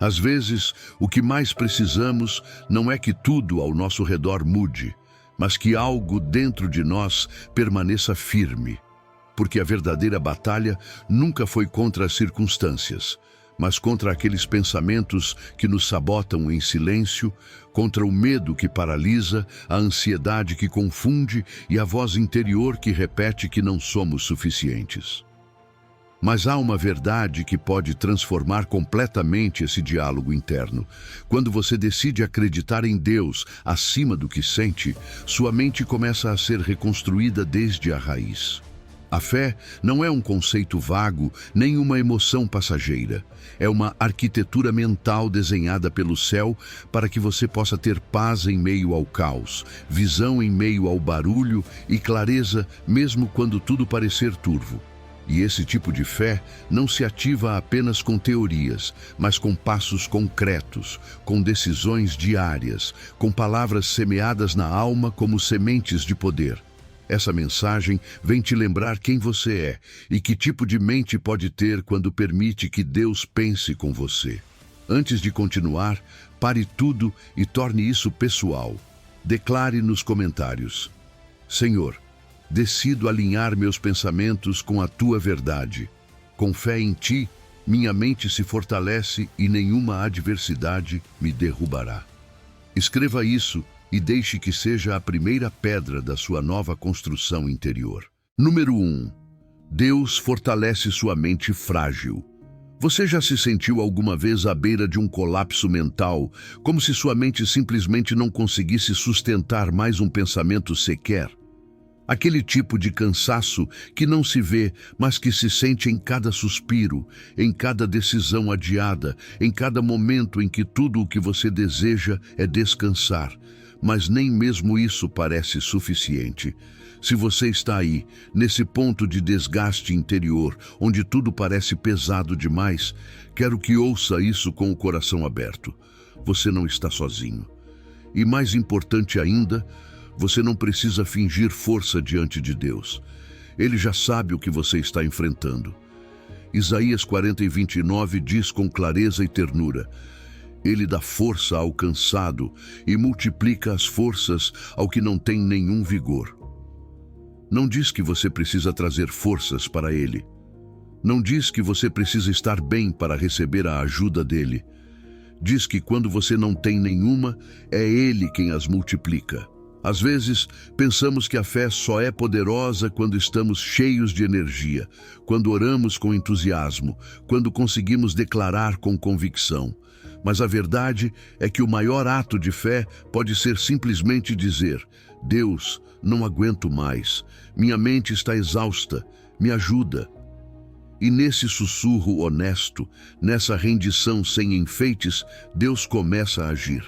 Às vezes, o que mais precisamos não é que tudo ao nosso redor mude, mas que algo dentro de nós permaneça firme. Porque a verdadeira batalha nunca foi contra as circunstâncias, mas contra aqueles pensamentos que nos sabotam em silêncio, contra o medo que paralisa, a ansiedade que confunde e a voz interior que repete que não somos suficientes. Mas há uma verdade que pode transformar completamente esse diálogo interno. Quando você decide acreditar em Deus acima do que sente, sua mente começa a ser reconstruída desde a raiz. A fé não é um conceito vago, nem uma emoção passageira. É uma arquitetura mental desenhada pelo céu para que você possa ter paz em meio ao caos, visão em meio ao barulho e clareza mesmo quando tudo parecer turvo. E esse tipo de fé não se ativa apenas com teorias, mas com passos concretos, com decisões diárias, com palavras semeadas na alma como sementes de poder. Essa mensagem vem te lembrar quem você é e que tipo de mente pode ter quando permite que Deus pense com você. Antes de continuar, pare tudo e torne isso pessoal. Declare nos comentários: Senhor, decido alinhar meus pensamentos com a Tua verdade. Com fé em Ti, minha mente se fortalece e nenhuma adversidade me derrubará. Escreva isso e deixe que seja a primeira pedra da sua nova construção interior. Número 1. Deus fortalece sua mente frágil. Você já se sentiu alguma vez à beira de um colapso mental, como se sua mente simplesmente não conseguisse sustentar mais um pensamento sequer? Aquele tipo de cansaço que não se vê, mas que se sente em cada suspiro, em cada decisão adiada, em cada momento em que tudo o que você deseja é descansar. Mas nem mesmo isso parece suficiente. Se você está aí, nesse ponto de desgaste interior, onde tudo parece pesado demais, quero que ouça isso com o coração aberto. Você não está sozinho. E mais importante ainda, você não precisa fingir força diante de Deus. Ele já sabe o que você está enfrentando. Isaías 40:29 diz com clareza e ternura: Ele dá força ao cansado e multiplica as forças ao que não tem nenhum vigor. Não diz que você precisa trazer forças para Ele. Não diz que você precisa estar bem para receber a ajuda dEle. Diz que quando você não tem nenhuma, é Ele quem as multiplica. Às vezes, pensamos que a fé só é poderosa quando estamos cheios de energia, quando oramos com entusiasmo, quando conseguimos declarar com convicção. Mas a verdade é que o maior ato de fé pode ser simplesmente dizer: Deus, não aguento mais, minha mente está exausta, me ajuda. E nesse sussurro honesto, nessa rendição sem enfeites, Deus começa a agir.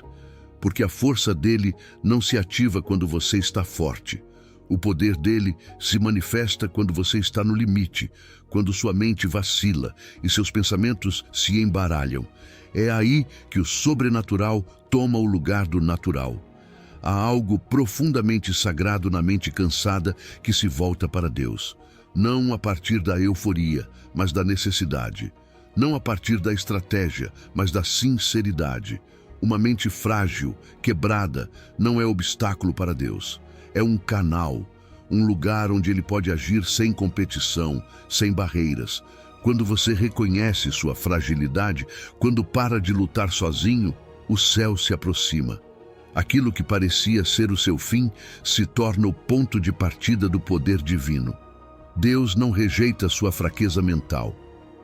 Porque a força dele não se ativa quando você está forte. O poder dele se manifesta quando você está no limite, quando sua mente vacila e seus pensamentos se embaralham. É aí que o sobrenatural toma o lugar do natural. Há algo profundamente sagrado na mente cansada que se volta para Deus. Não a partir da euforia, mas da necessidade. Não a partir da estratégia, mas da sinceridade. Uma mente frágil, quebrada, não é obstáculo para Deus. É um canal, um lugar onde Ele pode agir sem competição, sem barreiras. Quando você reconhece sua fragilidade, quando para de lutar sozinho, o céu se aproxima. Aquilo que parecia ser o seu fim se torna o ponto de partida do poder divino. Deus não rejeita sua fraqueza mental.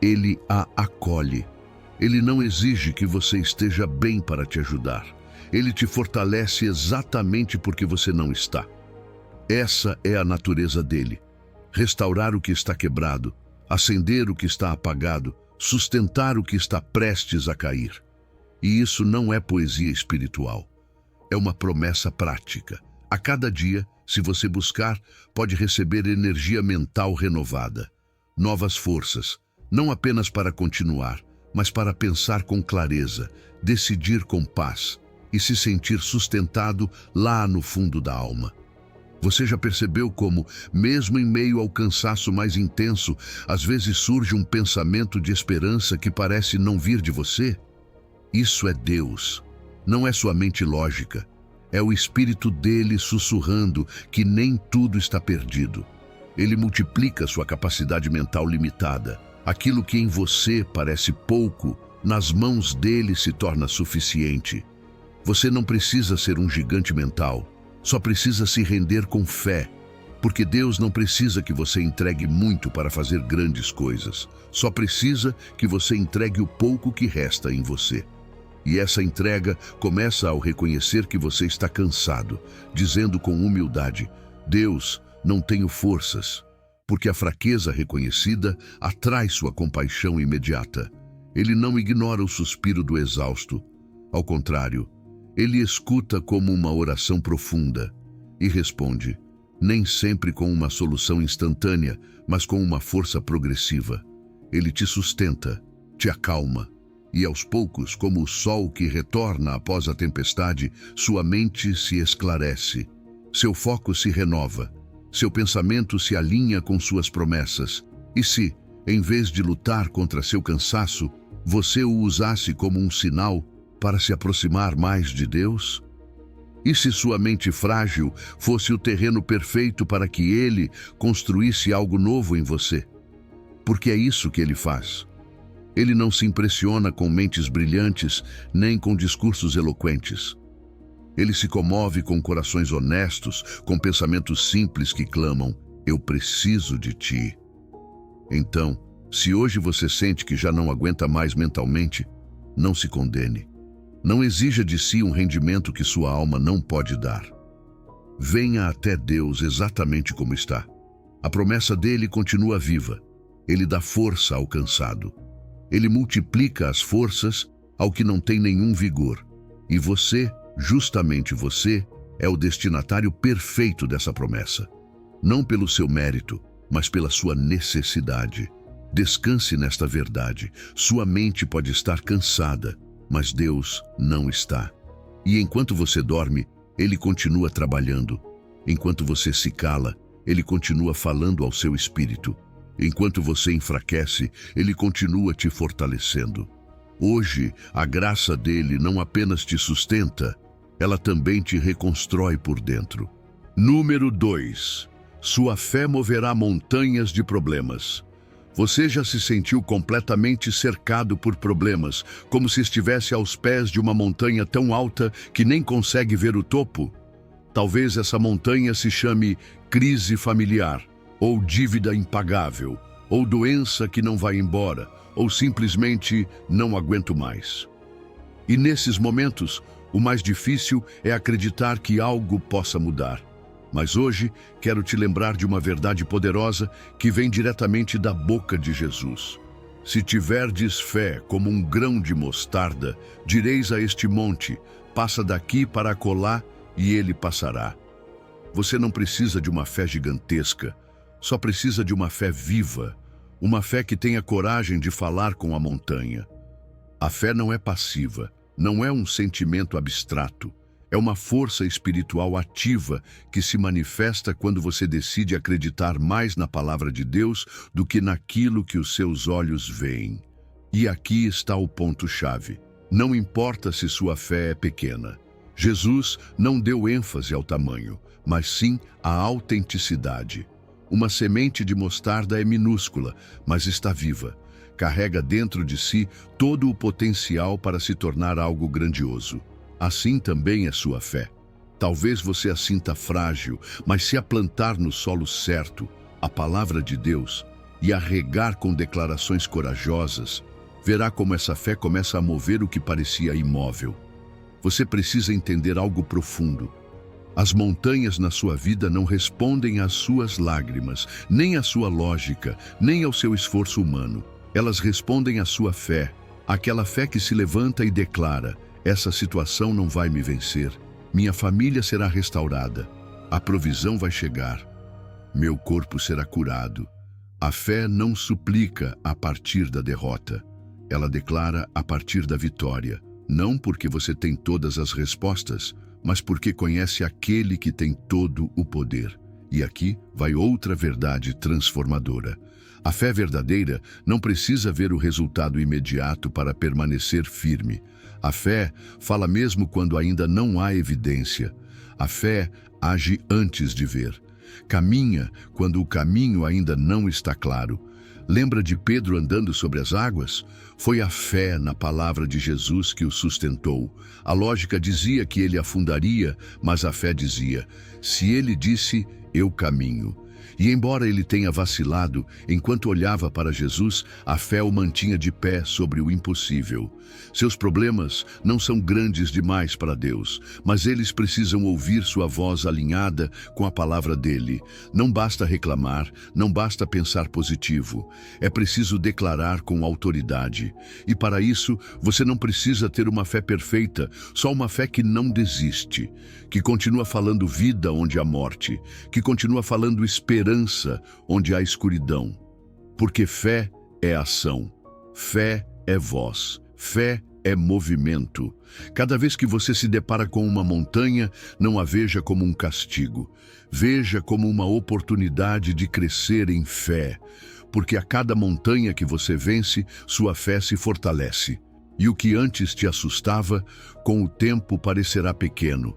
Ele a acolhe. Ele não exige que você esteja bem para te ajudar. Ele te fortalece exatamente porque você não está. Essa é a natureza dele. Restaurar o que está quebrado, acender o que está apagado, sustentar o que está prestes a cair. E isso não é poesia espiritual. É uma promessa prática. A cada dia, se você buscar, pode receber energia mental renovada. Novas forças, não apenas para continuar, mas para pensar com clareza, decidir com paz e se sentir sustentado lá no fundo da alma. Você já percebeu como, mesmo em meio ao cansaço mais intenso, às vezes surge um pensamento de esperança que parece não vir de você? Isso é Deus. Não é sua mente lógica. É o Espírito dele sussurrando que nem tudo está perdido. Ele multiplica sua capacidade mental limitada. Aquilo que em você parece pouco, nas mãos dele se torna suficiente. Você não precisa ser um gigante mental, só precisa se render com fé, porque Deus não precisa que você entregue muito para fazer grandes coisas, só precisa que você entregue o pouco que resta em você. E essa entrega começa ao reconhecer que você está cansado, dizendo com humildade: Deus, não tenho forças, porque a fraqueza reconhecida atrai sua compaixão imediata. Ele não ignora o suspiro do exausto. Ao contrário, ele escuta como uma oração profunda e responde, nem sempre com uma solução instantânea, mas com uma força progressiva. Ele te sustenta, te acalma, e aos poucos, como o sol que retorna após a tempestade, sua mente se esclarece, seu foco se renova, seu pensamento se alinha com suas promessas. E se, em vez de lutar contra seu cansaço, você o usasse como um sinal para se aproximar mais de Deus? E se sua mente frágil fosse o terreno perfeito para que ele construísse algo novo em você? Porque é isso que ele faz. Ele não se impressiona com mentes brilhantes, nem com discursos eloquentes. Ele se comove com corações honestos, com pensamentos simples que clamam, eu preciso de ti. Então, se hoje você sente que já não aguenta mais mentalmente, não se condene. Não exija de si um rendimento que sua alma não pode dar. Venha até Deus exatamente como está. A promessa dele continua viva. Ele dá força ao cansado. Ele multiplica as forças ao que não tem nenhum vigor. E você, justamente você, é o destinatário perfeito dessa promessa. Não pelo seu mérito, mas pela sua necessidade. Descanse nesta verdade. Sua mente pode estar cansada, mas Deus não está. E enquanto você dorme, Ele continua trabalhando. Enquanto você se cala, Ele continua falando ao seu espírito. Enquanto você enfraquece, Ele continua te fortalecendo. Hoje, a graça dele não apenas te sustenta, ela também te reconstrói por dentro. Número 2. Sua fé moverá montanhas de problemas. Você já se sentiu completamente cercado por problemas, como se estivesse aos pés de uma montanha tão alta que nem consegue ver o topo? Talvez essa montanha se chame crise familiar, ou dívida impagável, ou doença que não vai embora, ou simplesmente não aguento mais. E nesses momentos, o mais difícil é acreditar que algo possa mudar. Mas hoje quero te lembrar de uma verdade poderosa que vem diretamente da boca de Jesus. Se tiverdes fé como um grão de mostarda, direis a este monte, passa daqui para acolá, e ele passará. Você não precisa de uma fé gigantesca, só precisa de uma fé viva, uma fé que tenha coragem de falar com a montanha. A fé não é passiva, não é um sentimento abstrato. É uma força espiritual ativa que se manifesta quando você decide acreditar mais na palavra de Deus do que naquilo que os seus olhos veem. E aqui está o ponto-chave. Não importa se sua fé é pequena. Jesus não deu ênfase ao tamanho, mas sim à autenticidade. Uma semente de mostarda é minúscula, mas está viva. Carrega dentro de si todo o potencial para se tornar algo grandioso. Assim também é sua fé. Talvez você a sinta frágil, mas se a plantar no solo certo, a palavra de Deus, e a regar com declarações corajosas, verá como essa fé começa a mover o que parecia imóvel. Você precisa entender algo profundo. As montanhas na sua vida não respondem às suas lágrimas, nem à sua lógica, nem ao seu esforço humano. Elas respondem à sua fé, aquela fé que se levanta e declara: essa situação não vai me vencer, minha família será restaurada, a provisão vai chegar, meu corpo será curado. A fé não suplica a partir da derrota, ela declara a partir da vitória, não porque você tem todas as respostas, mas porque conhece aquele que tem todo o poder. E aqui vai outra verdade transformadora. A fé verdadeira não precisa ver o resultado imediato para permanecer firme. A fé fala mesmo quando ainda não há evidência. A fé age antes de ver. Caminha quando o caminho ainda não está claro. Lembra de Pedro andando sobre as águas? Foi a fé na palavra de Jesus que o sustentou. A lógica dizia que ele afundaria, mas a fé dizia: se ele disse, eu caminho. E embora ele tenha vacilado, enquanto olhava para Jesus, a fé o mantinha de pé sobre o impossível. Seus problemas não são grandes demais para Deus, mas eles precisam ouvir sua voz alinhada com a palavra dele. Não basta reclamar, não basta pensar positivo. É preciso declarar com autoridade. E para isso, você não precisa ter uma fé perfeita, só uma fé que não desiste, que continua falando vida onde há morte, que continua falando esperança onde há escuridão. Porque fé é ação, fé é voz, fé é movimento. Cada vez que você se depara com uma montanha, não a veja como um castigo. Veja como uma oportunidade de crescer em fé. Porque a cada montanha que você vence, sua fé se fortalece. E o que antes te assustava, com o tempo parecerá pequeno.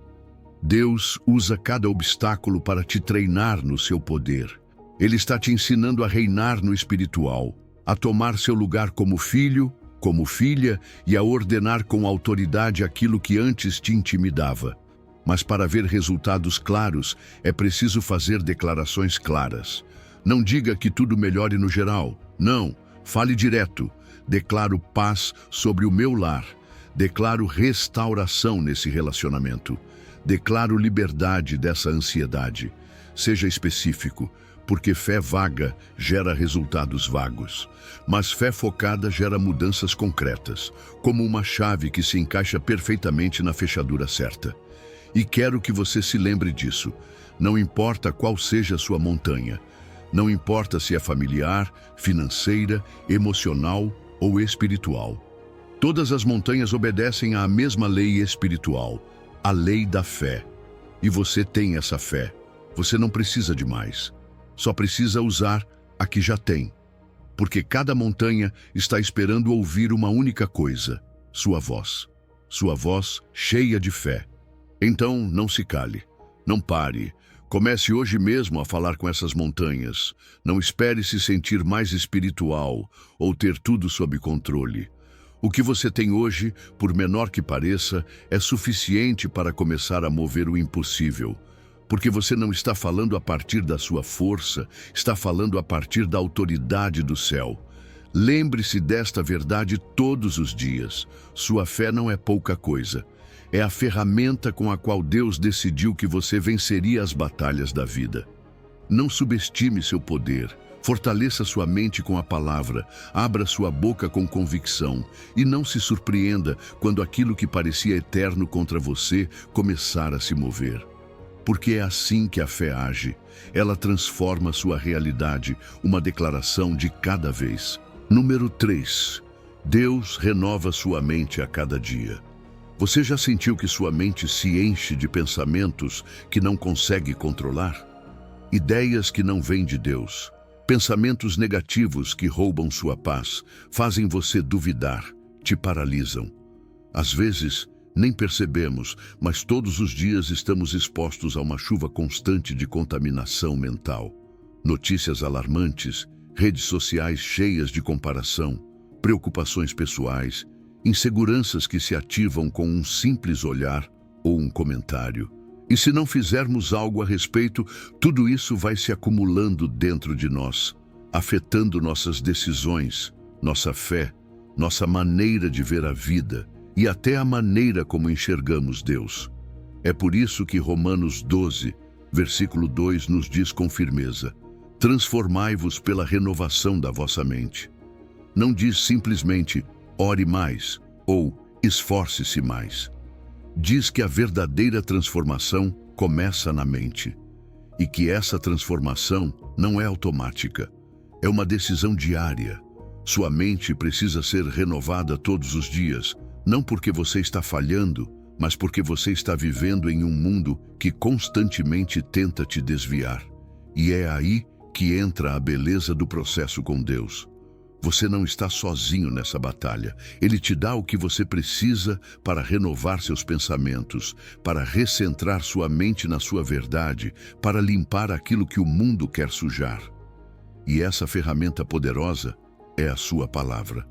Deus usa cada obstáculo para te treinar no seu poder. Ele está te ensinando a reinar no espiritual, a tomar seu lugar como filho, como filha e a ordenar com autoridade aquilo que antes te intimidava. Mas para ver resultados claros, é preciso fazer declarações claras. Não diga que tudo melhore no geral. Não, fale direto. Declaro paz sobre o meu lar. Declaro restauração nesse relacionamento. Declaro liberdade dessa ansiedade. Seja específico, porque fé vaga gera resultados vagos. Mas fé focada gera mudanças concretas, como uma chave que se encaixa perfeitamente na fechadura certa. E quero que você se lembre disso. Não importa qual seja a sua montanha. Não importa se é familiar, financeira, emocional ou espiritual. Todas as montanhas obedecem à mesma lei espiritual, a lei da fé. E você tem essa fé. Você não precisa de mais. Só precisa usar a que já tem. Porque cada montanha está esperando ouvir uma única coisa: sua voz. Sua voz cheia de fé. Então, não se cale. Não pare. Comece hoje mesmo a falar com essas montanhas. Não espere se sentir mais espiritual ou ter tudo sob controle. O que você tem hoje, por menor que pareça, é suficiente para começar a mover o impossível. Porque você não está falando a partir da sua força, está falando a partir da autoridade do céu. Lembre-se desta verdade todos os dias. Sua fé não é pouca coisa. É a ferramenta com a qual Deus decidiu que você venceria as batalhas da vida. Não subestime seu poder. Fortaleça sua mente com a palavra, abra sua boca com convicção e não se surpreenda quando aquilo que parecia eterno contra você começar a se mover. Porque é assim que a fé age. Ela transforma sua realidade, uma declaração de cada vez. Número 3. Deus renova sua mente a cada dia. Você já sentiu que sua mente se enche de pensamentos que não consegue controlar? Ideias que não vêm de Deus. Pensamentos negativos que roubam sua paz, fazem você duvidar, te paralisam. Às vezes, nem percebemos, mas todos os dias estamos expostos a uma chuva constante de contaminação mental. Notícias alarmantes, redes sociais cheias de comparação, preocupações pessoais, inseguranças que se ativam com um simples olhar ou um comentário. E se não fizermos algo a respeito, tudo isso vai se acumulando dentro de nós, afetando nossas decisões, nossa fé, nossa maneira de ver a vida e até a maneira como enxergamos Deus. É por isso que Romanos 12, versículo 2 nos diz com firmeza: transformai-vos pela renovação da vossa mente. Não diz simplesmente, ore mais ou esforce-se mais. Diz que a verdadeira transformação começa na mente e que essa transformação não é automática, é uma decisão diária. Sua mente precisa ser renovada todos os dias, não porque você está falhando, mas porque você está vivendo em um mundo que constantemente tenta te desviar. E é aí que entra a beleza do processo com Deus. Você não está sozinho nessa batalha. Ele te dá o que você precisa para renovar seus pensamentos, para recentrar sua mente na sua verdade, para limpar aquilo que o mundo quer sujar. E essa ferramenta poderosa é a sua palavra.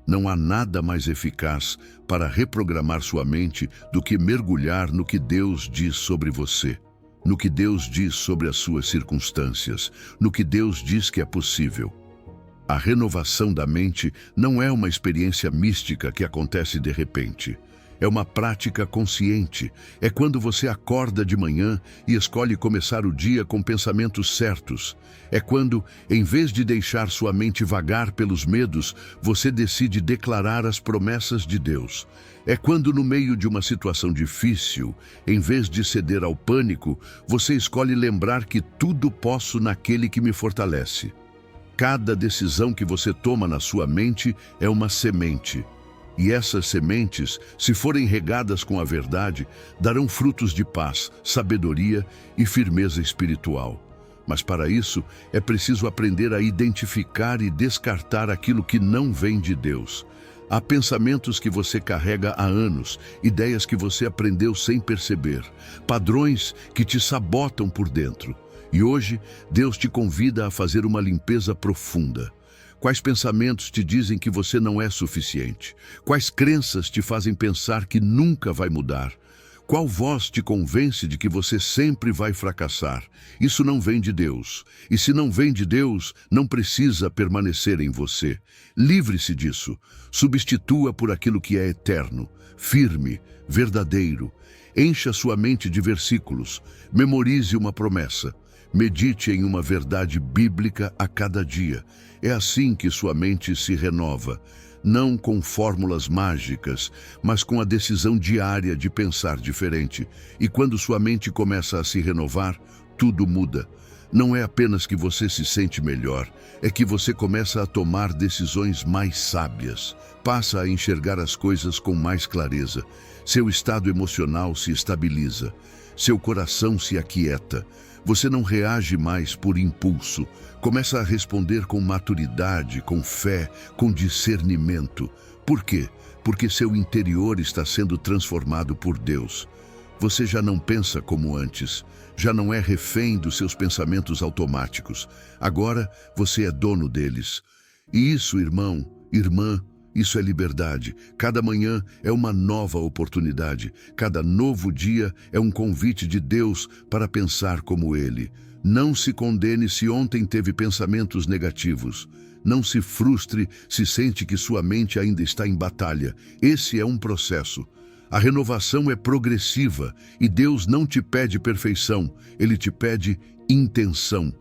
Não há nada mais eficaz para reprogramar sua mente do que mergulhar no que Deus diz sobre você, no que Deus diz sobre as suas circunstâncias, no que Deus diz que é possível. A renovação da mente não é uma experiência mística que acontece de repente. É uma prática consciente. É quando você acorda de manhã e escolhe começar o dia com pensamentos certos. É quando, em vez de deixar sua mente vagar pelos medos, você decide declarar as promessas de Deus. É quando, no meio de uma situação difícil, em vez de ceder ao pânico, você escolhe lembrar que tudo posso naquele que me fortalece. Cada decisão que você toma na sua mente é uma semente. E essas sementes, se forem regadas com a verdade, darão frutos de paz, sabedoria e firmeza espiritual. Mas para isso, é preciso aprender a identificar e descartar aquilo que não vem de Deus. Há pensamentos que você carrega há anos, ideias que você aprendeu sem perceber, padrões que te sabotam por dentro. E hoje, Deus te convida a fazer uma limpeza profunda. Quais pensamentos te dizem que você não é suficiente? Quais crenças te fazem pensar que nunca vai mudar? Qual voz te convence de que você sempre vai fracassar? Isso não vem de Deus. E se não vem de Deus, não precisa permanecer em você. Livre-se disso. Substitua por aquilo que é eterno, firme, verdadeiro. Encha sua mente de versículos. Memorize uma promessa. Medite em uma verdade bíblica a cada dia. É assim que sua mente se renova, não com fórmulas mágicas, mas com a decisão diária de pensar diferente. E quando sua mente começa a se renovar, tudo muda. Não é apenas que você se sente melhor, é que você começa a tomar decisões mais sábias, passa a enxergar as coisas com mais clareza. Seu estado emocional se estabiliza, seu coração se aquieta. Você não reage mais por impulso, começa a responder com maturidade, com fé, com discernimento. Por quê? Porque seu interior está sendo transformado por Deus. Você já não pensa como antes, já não é refém dos seus pensamentos automáticos. Agora você é dono deles. E isso, irmão, irmã, isso é liberdade. Cada manhã é uma nova oportunidade. Cada novo dia é um convite de Deus para pensar como Ele. Não se condene se ontem teve pensamentos negativos. Não se frustre se sente que sua mente ainda está em batalha. Esse é um processo. A renovação é progressiva e Deus não te pede perfeição, Ele te pede intenção.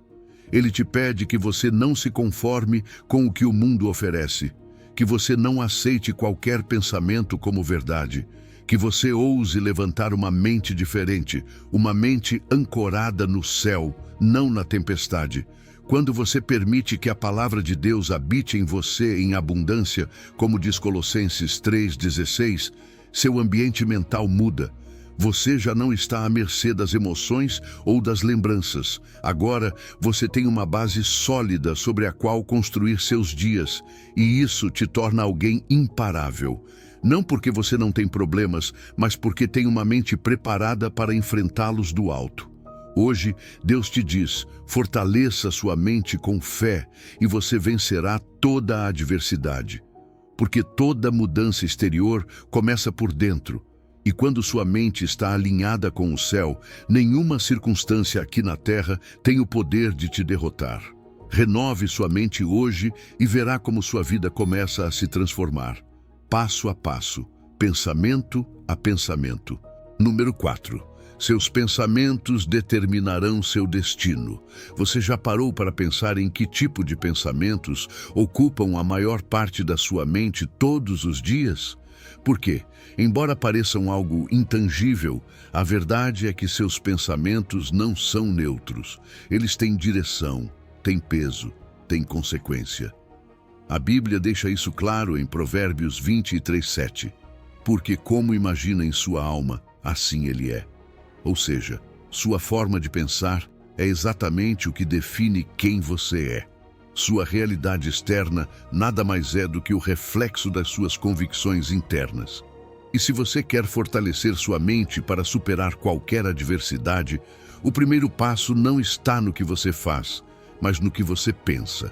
Ele te pede que você não se conforme com o que o mundo oferece, que você não aceite qualquer pensamento como verdade, que você ouse levantar uma mente diferente, uma mente ancorada no céu, não na tempestade. Quando você permite que a palavra de Deus habite em você em abundância, como diz Colossenses 3,16, seu ambiente mental muda. Você já não está à mercê das emoções ou das lembranças. Agora, você tem uma base sólida sobre a qual construir seus dias, e isso te torna alguém imparável. Não porque você não tem problemas, mas porque tem uma mente preparada para enfrentá-los do alto. Hoje, Deus te diz, fortaleça sua mente com fé e você vencerá toda a adversidade. Porque toda mudança exterior começa por dentro. E quando sua mente está alinhada com o céu, nenhuma circunstância aqui na terra tem o poder de te derrotar. Renove sua mente hoje e verá como sua vida começa a se transformar. Passo a passo, pensamento a pensamento. Número 4. Seus pensamentos determinarão seu destino. Você já parou para pensar em que tipo de pensamentos ocupam a maior parte da sua mente todos os dias? Por quê? Embora pareçam algo intangível, a verdade é que seus pensamentos não são neutros. Eles têm direção, têm peso, têm consequência. A Bíblia deixa isso claro em Provérbios 23:7. Porque como imagina em sua alma, assim ele é. Ou seja, sua forma de pensar é exatamente o que define quem você é. Sua realidade externa nada mais é do que o reflexo das suas convicções internas. E se você quer fortalecer sua mente para superar qualquer adversidade, o primeiro passo não está no que você faz, mas no que você pensa.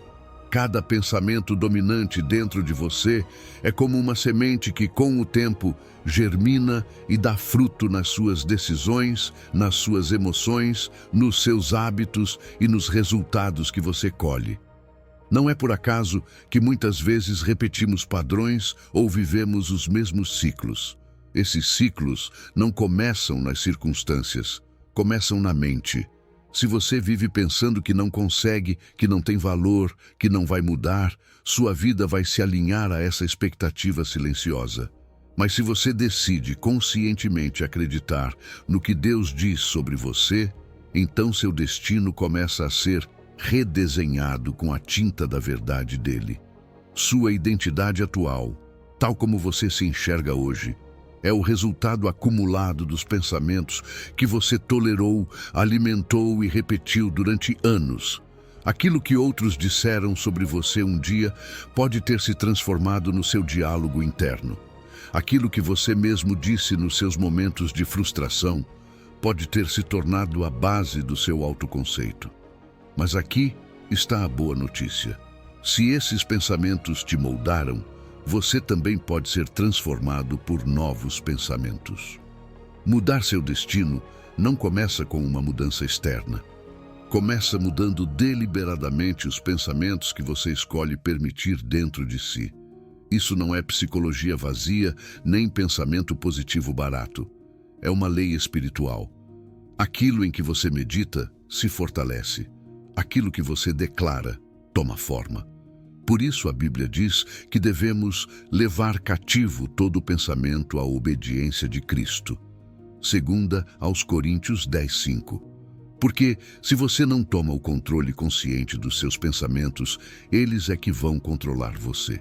Cada pensamento dominante dentro de você é como uma semente que, com o tempo, germina e dá fruto nas suas decisões, nas suas emoções, nos seus hábitos e nos resultados que você colhe. Não é por acaso que muitas vezes repetimos padrões ou vivemos os mesmos ciclos. Esses ciclos não começam nas circunstâncias, começam na mente. Se você vive pensando que não consegue, que não tem valor, que não vai mudar, sua vida vai se alinhar a essa expectativa silenciosa. Mas se você decide conscientemente acreditar no que Deus diz sobre você, então seu destino começa a ser redesenhado com a tinta da verdade dele. Sua identidade atual, tal como você se enxerga hoje, é o resultado acumulado dos pensamentos que você tolerou, alimentou e repetiu durante anos. Aquilo que outros disseram sobre você um dia pode ter se transformado no seu diálogo interno. Aquilo que você mesmo disse nos seus momentos de frustração pode ter se tornado a base do seu autoconceito. Mas aqui está a boa notícia. Se esses pensamentos te moldaram, você também pode ser transformado por novos pensamentos. Mudar seu destino não começa com uma mudança externa. Começa mudando deliberadamente os pensamentos que você escolhe permitir dentro de si. Isso não é psicologia vazia, nem pensamento positivo barato. É uma lei espiritual. Aquilo em que você medita se fortalece. Aquilo que você declara toma forma. Por isso a Bíblia diz que devemos levar cativo todo o pensamento à obediência de Cristo. 2 aos Coríntios 10:5. Porque se você não toma o controle consciente dos seus pensamentos, eles é que vão controlar você.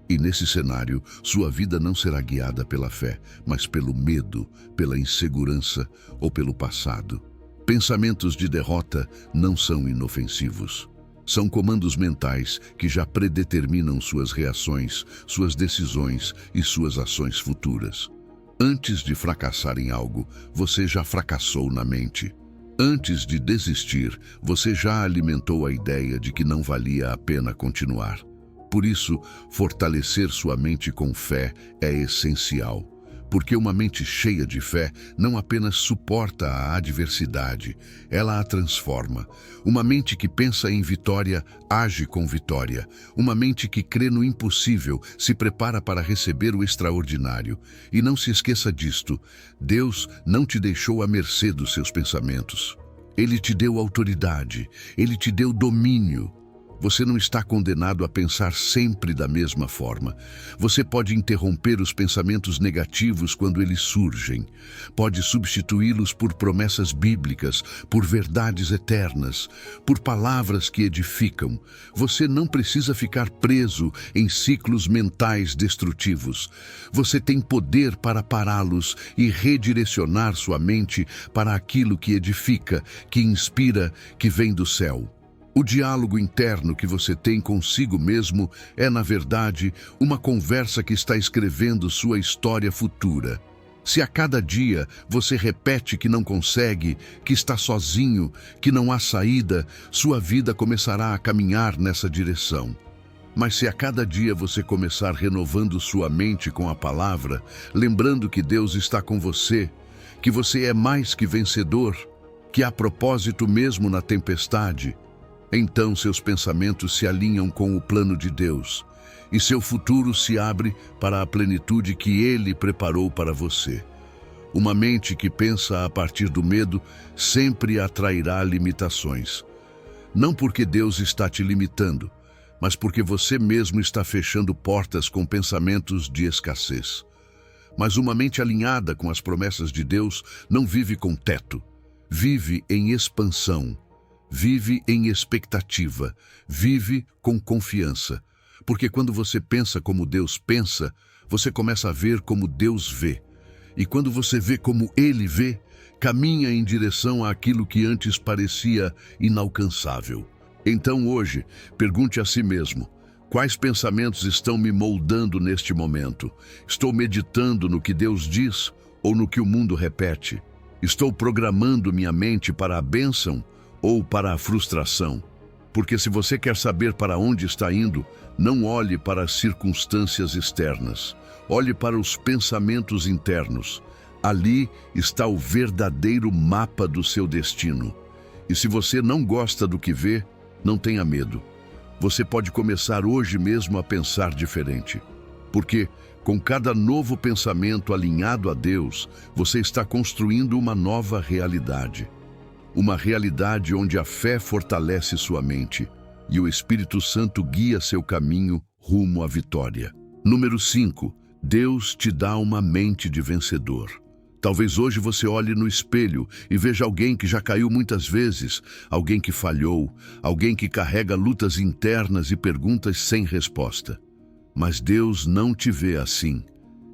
E nesse cenário, sua vida não será guiada pela fé, mas pelo medo, pela insegurança ou pelo passado. Pensamentos de derrota não são inofensivos. São comandos mentais que já predeterminam suas reações, suas decisões e suas ações futuras. Antes de fracassar em algo, você já fracassou na mente. Antes de desistir, você já alimentou a ideia de que não valia a pena continuar. Por isso, fortalecer sua mente com fé é essencial. Porque uma mente cheia de fé não apenas suporta a adversidade, ela a transforma. Uma mente que pensa em vitória, age com vitória. Uma mente que crê no impossível, se prepara para receber o extraordinário. E não se esqueça disto, Deus não te deixou à mercê dos seus pensamentos. Ele te deu autoridade, Ele te deu domínio. Você não está condenado a pensar sempre da mesma forma. Você pode interromper os pensamentos negativos quando eles surgem. Pode substituí-los por promessas bíblicas, por verdades eternas, por palavras que edificam. Você não precisa ficar preso em ciclos mentais destrutivos. Você tem poder para pará-los e redirecionar sua mente para aquilo que edifica, que inspira, que vem do céu. O diálogo interno que você tem consigo mesmo é, na verdade, uma conversa que está escrevendo sua história futura. Se a cada dia você repete que não consegue, que está sozinho, que não há saída, sua vida começará a caminhar nessa direção. Mas se a cada dia você começar renovando sua mente com a palavra, lembrando que Deus está com você, que você é mais que vencedor, que há propósito mesmo na tempestade, então seus pensamentos se alinham com o plano de Deus e seu futuro se abre para a plenitude que Ele preparou para você. Uma mente que pensa a partir do medo sempre atrairá limitações. Não porque Deus está te limitando, mas porque você mesmo está fechando portas com pensamentos de escassez. Mas uma mente alinhada com as promessas de Deus não vive com teto, vive em expansão. Vive em expectativa, vive com confiança. Porque quando você pensa como Deus pensa, você começa a ver como Deus vê. E quando você vê como Ele vê, caminha em direção àquilo que antes parecia inalcançável. Então hoje, pergunte a si mesmo: quais pensamentos estão me moldando neste momento? Estou meditando no que Deus diz ou no que o mundo repete? Estou programando minha mente para a bênção ou para a frustração? Porque se você quer saber para onde está indo, não olhe para as circunstâncias externas. Olhe para os pensamentos internos. Ali está o verdadeiro mapa do seu destino. E se você não gosta do que vê, não tenha medo. Você pode começar hoje mesmo a pensar diferente. Porque, com cada novo pensamento alinhado a Deus, você está construindo uma nova realidade. Uma realidade onde a fé fortalece sua mente e o Espírito Santo guia seu caminho rumo à vitória. Número 5. Deus te dá uma mente de vencedor. Talvez hoje você olhe no espelho e veja alguém que já caiu muitas vezes, alguém que falhou, alguém que carrega lutas internas e perguntas sem resposta. Mas Deus não te vê assim.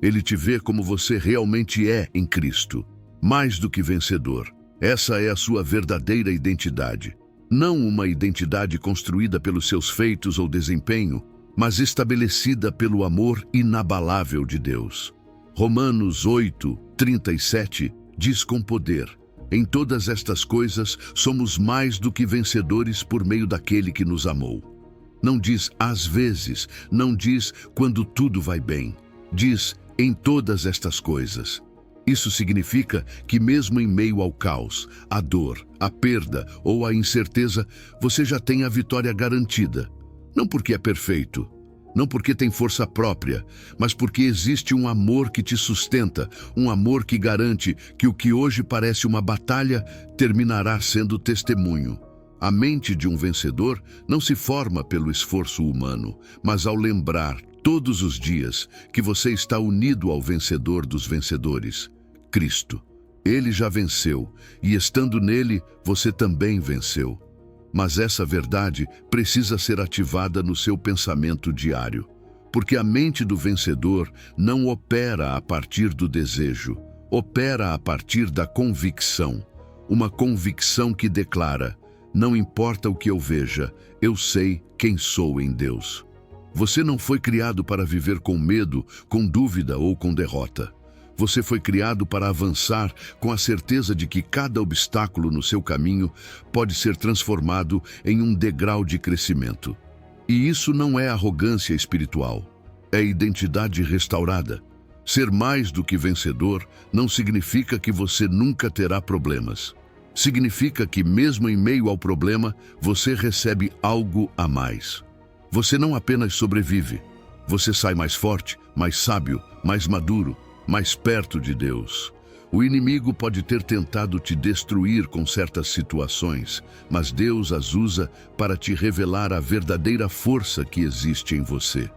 Ele te vê como você realmente é em Cristo. Mais do que vencedor. Essa é a sua verdadeira identidade. Não uma identidade construída pelos seus feitos ou desempenho, mas estabelecida pelo amor inabalável de Deus. Romanos 8:37 diz com poder: em todas estas coisas somos mais do que vencedores por meio daquele que nos amou. Não diz às vezes, não diz quando tudo vai bem. Diz em todas estas coisas. Isso significa que mesmo em meio ao caos, à dor, à perda ou à incerteza, você já tem a vitória garantida. Não porque é perfeito, não porque tem força própria, mas porque existe um amor que te sustenta, um amor que garante que o que hoje parece uma batalha terminará sendo testemunho. A mente de um vencedor não se forma pelo esforço humano, mas ao lembrar todos os dias que você está unido ao vencedor dos vencedores, Cristo. Ele já venceu, e estando nele, você também venceu. Mas essa verdade precisa ser ativada no seu pensamento diário, porque a mente do vencedor não opera a partir do desejo, opera a partir da convicção. Uma convicção que declara: não importa o que eu veja, eu sei quem sou em Deus. Você não foi criado para viver com medo, com dúvida ou com derrota. Você foi criado para avançar com a certeza de que cada obstáculo no seu caminho pode ser transformado em um degrau de crescimento. E isso não é arrogância espiritual, é identidade restaurada. Ser mais do que vencedor não significa que você nunca terá problemas. Significa que mesmo em meio ao problema, você recebe algo a mais. Você não apenas sobrevive, você sai mais forte, mais sábio, mais maduro, mais perto de Deus. O inimigo pode ter tentado te destruir com certas situações, mas Deus as usa para te revelar a verdadeira força que existe em você.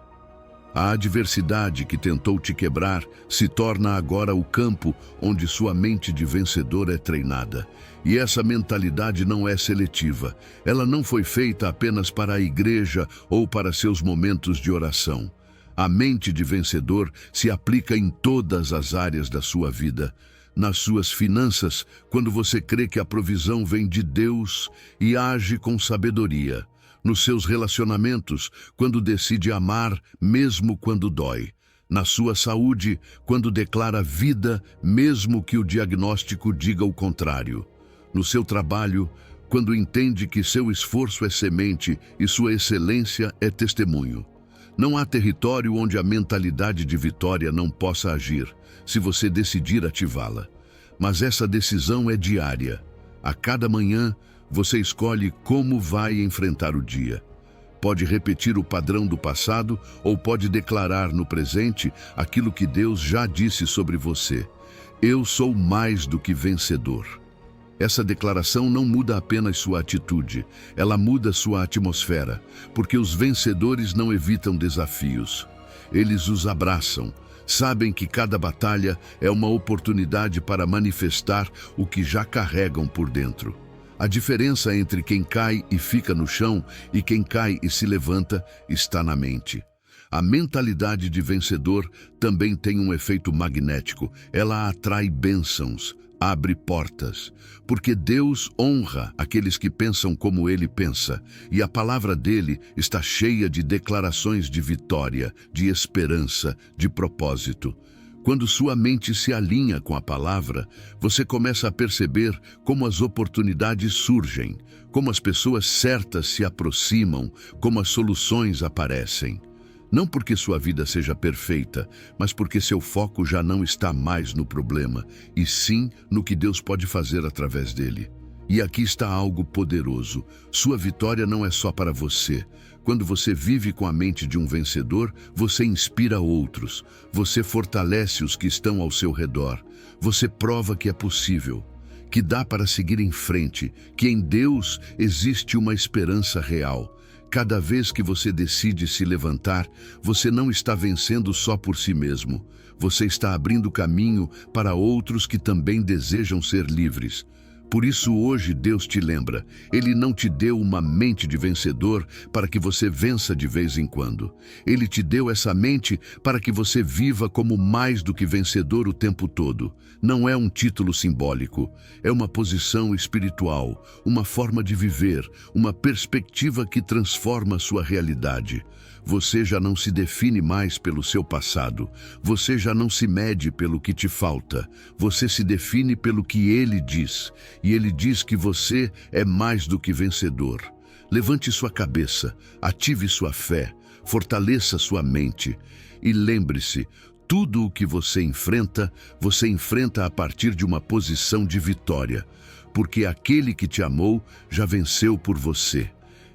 A adversidade que tentou te quebrar se torna agora o campo onde sua mente de vencedor é treinada. E essa mentalidade não é seletiva. Ela não foi feita apenas para a igreja ou para seus momentos de oração. A mente de vencedor se aplica em todas as áreas da sua vida. Nas suas finanças, quando você crê que a provisão vem de Deus e age com sabedoria. Nos seus relacionamentos, quando decide amar, mesmo quando dói. Na sua saúde, quando declara vida, mesmo que o diagnóstico diga o contrário. No seu trabalho, quando entende que seu esforço é semente e sua excelência é testemunho. Não há território onde a mentalidade de vitória não possa agir, se você decidir ativá-la. Mas essa decisão é diária. A cada manhã, você escolhe como vai enfrentar o dia. Pode repetir o padrão do passado ou pode declarar no presente aquilo que Deus já disse sobre você. Eu sou mais do que vencedor. Essa declaração não muda apenas sua atitude, ela muda sua atmosfera, porque os vencedores não evitam desafios. Eles os abraçam, sabem que cada batalha é uma oportunidade para manifestar o que já carregam por dentro. A diferença entre quem cai e fica no chão e quem cai e se levanta está na mente. A mentalidade de vencedor também tem um efeito magnético. Ela atrai bênçãos, abre portas, porque Deus honra aqueles que pensam como Ele pensa, e a palavra dele está cheia de declarações de vitória, de esperança, de propósito. Quando sua mente se alinha com a palavra, você começa a perceber como as oportunidades surgem, como as pessoas certas se aproximam, como as soluções aparecem. Não porque sua vida seja perfeita, mas porque seu foco já não está mais no problema, e sim no que Deus pode fazer através dele. E aqui está algo poderoso. Sua vitória não é só para você. Quando você vive com a mente de um vencedor, você inspira outros. Você fortalece os que estão ao seu redor. Você prova que é possível, que dá para seguir em frente, que em Deus existe uma esperança real. Cada vez que você decide se levantar, você não está vencendo só por si mesmo. Você está abrindo caminho para outros que também desejam ser livres. Por isso hoje Deus te lembra, Ele não te deu uma mente de vencedor para que você vença de vez em quando. Ele te deu essa mente para que você viva como mais do que vencedor o tempo todo. Não é um título simbólico, é uma posição espiritual, uma forma de viver, uma perspectiva que transforma sua realidade. Você já não se define mais pelo seu passado. Você já não se mede pelo que te falta. Você se define pelo que Ele diz. E Ele diz que você é mais do que vencedor. Levante sua cabeça, ative sua fé, fortaleça sua mente. E lembre-se, tudo o que você enfrenta a partir de uma posição de vitória. Porque aquele que te amou já venceu por você.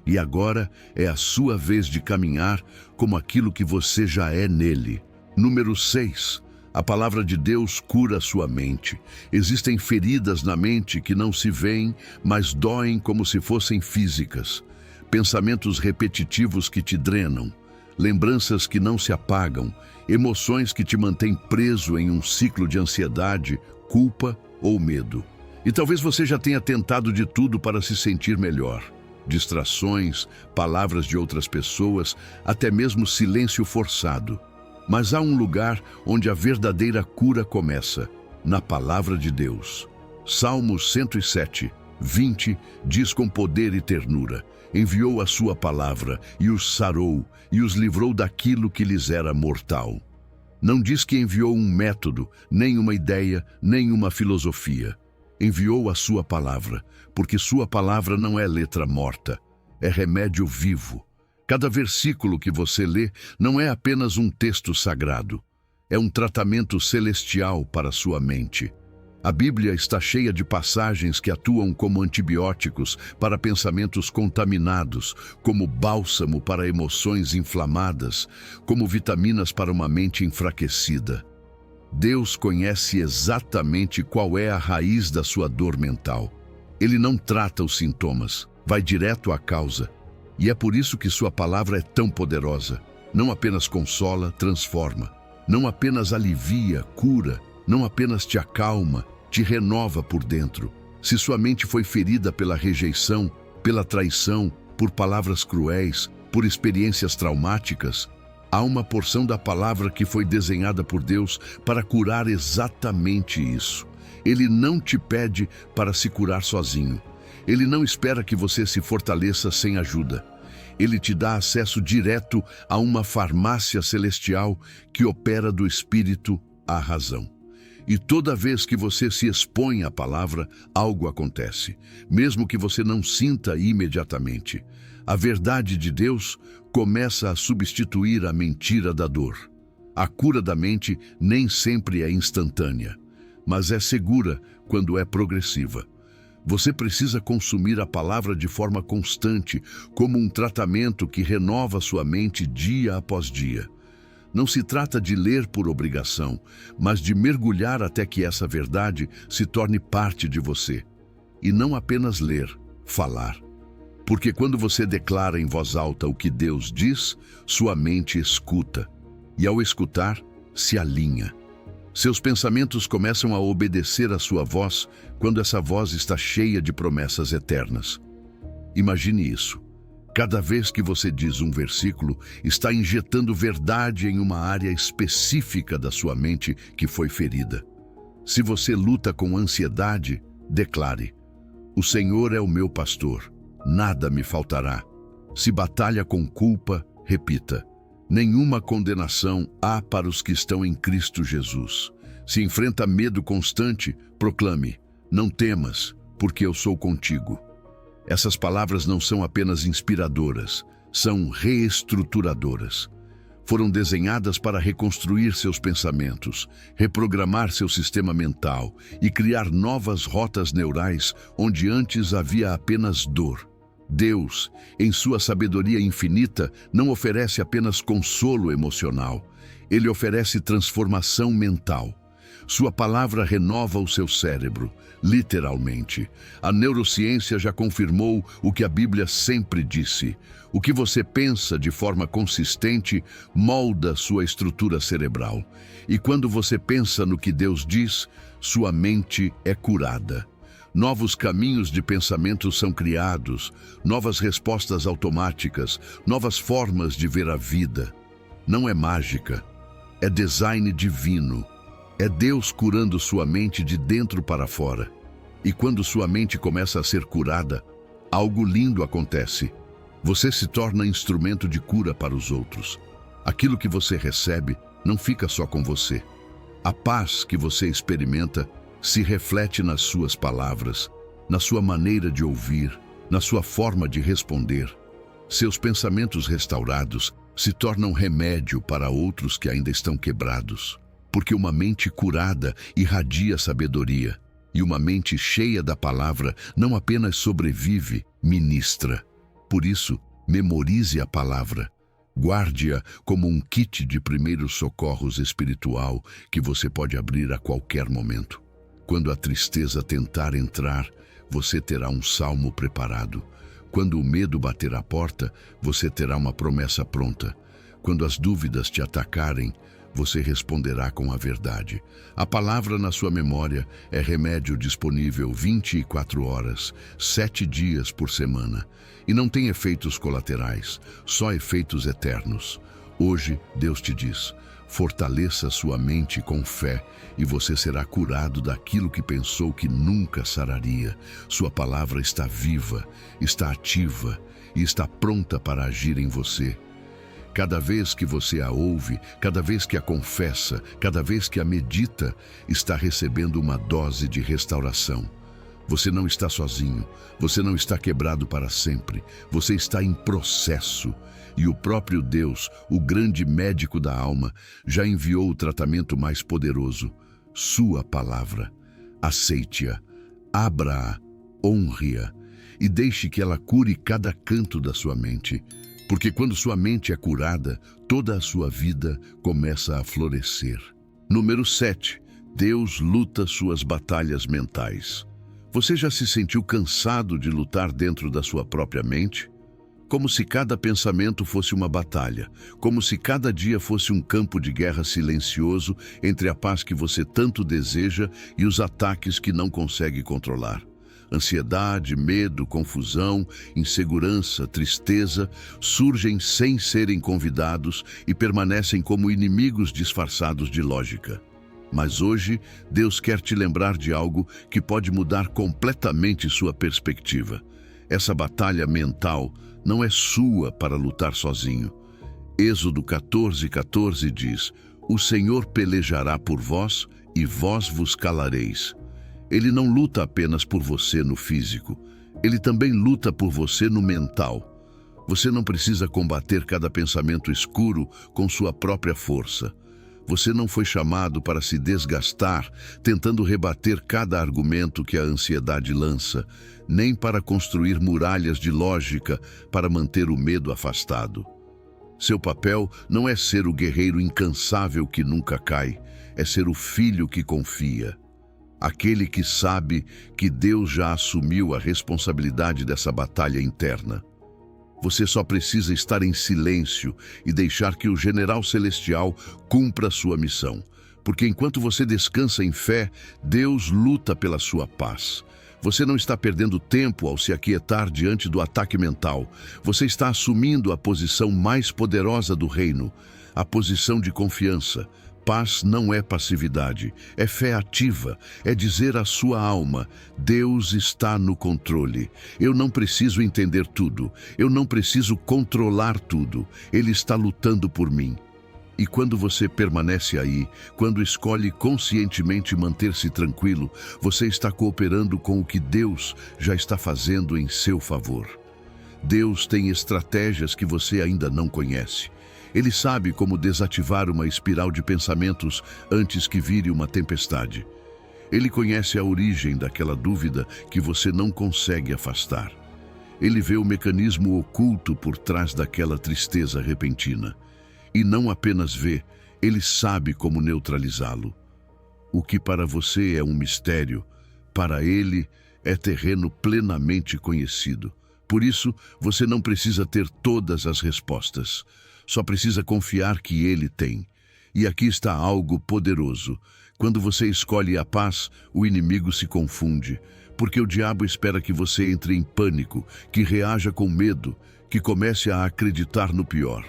E agora é a sua vez de caminhar como aquilo que você já é nele. Número 6. A palavra de Deus cura a sua mente. Existem feridas na mente que não se veem, mas doem como se fossem físicas. Pensamentos repetitivos que te drenam. Lembranças que não se apagam. Emoções que te mantêm preso em um ciclo de ansiedade, culpa ou medo. E talvez você já tenha tentado de tudo para se sentir melhor. Distrações, palavras de outras pessoas, até mesmo silêncio forçado. Mas há um lugar onde a verdadeira cura começa, na palavra de Deus. Salmos 107, 20 diz com poder e ternura: enviou a sua palavra e os sarou e os livrou daquilo que lhes era mortal. Não diz que enviou um método, nem uma ideia, nem uma filosofia. Enviou a sua palavra, porque sua palavra não é letra morta, é remédio vivo. Cada versículo que você lê não é apenas um texto sagrado, é um tratamento celestial para sua mente. A Bíblia está cheia de passagens que atuam como antibióticos para pensamentos contaminados, como bálsamo para emoções inflamadas, como vitaminas para uma mente enfraquecida. Deus conhece exatamente qual é a raiz da sua dor mental. Ele não trata os sintomas, vai direto à causa. E é por isso que sua palavra é tão poderosa. Não apenas consola, transforma. Não apenas alivia, cura. Não apenas te acalma, te renova por dentro. Se sua mente foi ferida pela rejeição, pela traição, por palavras cruéis, por experiências traumáticas, há uma porção da palavra que foi desenhada por Deus para curar exatamente isso. Ele não te pede para se curar sozinho. Ele não espera que você se fortaleça sem ajuda. Ele te dá acesso direto a uma farmácia celestial que opera do espírito à razão. E toda vez que você se expõe à palavra, algo acontece, mesmo que você não sinta imediatamente. A verdade de Deus começa a substituir a mentira da dor. A cura da mente nem sempre é instantânea, mas é segura quando é progressiva. Você precisa consumir a palavra de forma constante, como um tratamento que renova sua mente dia após dia. Não se trata de ler por obrigação, mas de mergulhar até que essa verdade se torne parte de você. E não apenas ler, falar. Porque quando você declara em voz alta o que Deus diz, sua mente escuta. E ao escutar, se alinha. Seus pensamentos começam a obedecer à sua voz quando essa voz está cheia de promessas eternas. Imagine isso. Cada vez que você diz um versículo, está injetando verdade em uma área específica da sua mente que foi ferida. Se você luta com ansiedade, declare: o Senhor é o meu pastor, nada me faltará. Se batalha com culpa, repita: nenhuma condenação há para os que estão em Cristo Jesus. Se enfrenta medo constante, proclame: não temas, porque eu sou contigo. Essas palavras não são apenas inspiradoras, são reestruturadoras. Foram desenhadas para reconstruir seus pensamentos, reprogramar seu sistema mental e criar novas rotas neurais onde antes havia apenas dor. Deus, em sua sabedoria infinita, não oferece apenas consolo emocional. Ele oferece transformação mental. Sua palavra renova o seu cérebro, literalmente. A neurociência já confirmou o que a Bíblia sempre disse: o que você pensa de forma consistente molda sua estrutura cerebral. E quando você pensa no que Deus diz, sua mente é curada. Novos caminhos de pensamento são criados, novas respostas automáticas, novas formas de ver a vida. Não é mágica, é design divino. É Deus curando sua mente de dentro para fora. E quando sua mente começa a ser curada, algo lindo acontece. Você se torna instrumento de cura para os outros. Aquilo que você recebe não fica só com você. A paz que você experimenta se reflete nas suas palavras, na sua maneira de ouvir, na sua forma de responder. Seus pensamentos restaurados se tornam remédio para outros que ainda estão quebrados. Porque uma mente curada irradia sabedoria, e uma mente cheia da palavra não apenas sobrevive, ministra. Por isso, memorize a palavra. Guarde-a como um kit de primeiros socorros espiritual que você pode abrir a qualquer momento. Quando a tristeza tentar entrar, você terá um salmo preparado. Quando o medo bater à porta, você terá uma promessa pronta. Quando as dúvidas te atacarem, você responderá com a verdade. A palavra na sua memória é remédio disponível 24 horas, 7 dias por semana. E não tem efeitos colaterais, só efeitos eternos. Hoje, Deus te diz: fortaleça sua mente com fé e você será curado daquilo que pensou que nunca sararia. Sua palavra está viva, está ativa e está pronta para agir em você. Cada vez que você a ouve, cada vez que a confessa, cada vez que a medita, está recebendo uma dose de restauração. Você não está sozinho, você não está quebrado para sempre, você está em processo. E o próprio Deus, o grande médico da alma, já enviou o tratamento mais poderoso: sua palavra. Aceite-a, abra-a, honre-a e deixe que ela cure cada canto da sua mente. Porque quando sua mente é curada, toda a sua vida começa a florescer. Número 7. Deus luta suas batalhas mentais. Você já se sentiu cansado de lutar dentro da sua própria mente? Como se cada pensamento fosse uma batalha, como se cada dia fosse um campo de guerra silencioso entre a paz que você tanto deseja e os ataques que não consegue controlar. Ansiedade, medo, confusão, insegurança, tristeza surgem sem serem convidados e permanecem como inimigos disfarçados de lógica. Mas hoje, Deus quer te lembrar de algo que pode mudar completamente sua perspectiva. Essa batalha mental não é sua para lutar sozinho. Êxodo 14:14 diz: o Senhor pelejará por vós e vós vos calareis. Ele não luta apenas por você no físico, ele também luta por você no mental. Você não precisa combater cada pensamento escuro com sua própria força. Você não foi chamado para se desgastar tentando rebater cada argumento que a ansiedade lança, nem para construir muralhas de lógica para manter o medo afastado. Seu papel não é ser o guerreiro incansável que nunca cai, é ser o filho que confia. Aquele que sabe que Deus já assumiu a responsabilidade dessa batalha interna. Você só precisa estar em silêncio e deixar que o general celestial cumpra sua missão. Porque enquanto você descansa em fé, Deus luta pela sua paz. Você não está perdendo tempo ao se aquietar diante do ataque mental. Você está assumindo a posição mais poderosa do reino, a posição de confiança, Paz não é passividade, é fé ativa, é dizer à sua alma: Deus está no controle. Eu não preciso entender tudo, eu não preciso controlar tudo, Ele está lutando por mim. E quando você permanece aí, quando escolhe conscientemente manter-se tranquilo, você está cooperando com o que Deus já está fazendo em seu favor. Deus tem estratégias que você ainda não conhece. Ele sabe como desativar uma espiral de pensamentos antes que vire uma tempestade. Ele conhece a origem daquela dúvida que você não consegue afastar. Ele vê o mecanismo oculto por trás daquela tristeza repentina. E não apenas vê, ele sabe como neutralizá-lo. O que para você é um mistério, para ele é terreno plenamente conhecido. Por isso, você não precisa ter todas as respostas. Só precisa confiar que ele tem. E aqui está algo poderoso. Quando você escolhe a paz, o inimigo se confunde, porque o diabo espera que você entre em pânico, que reaja com medo, que comece a acreditar no pior.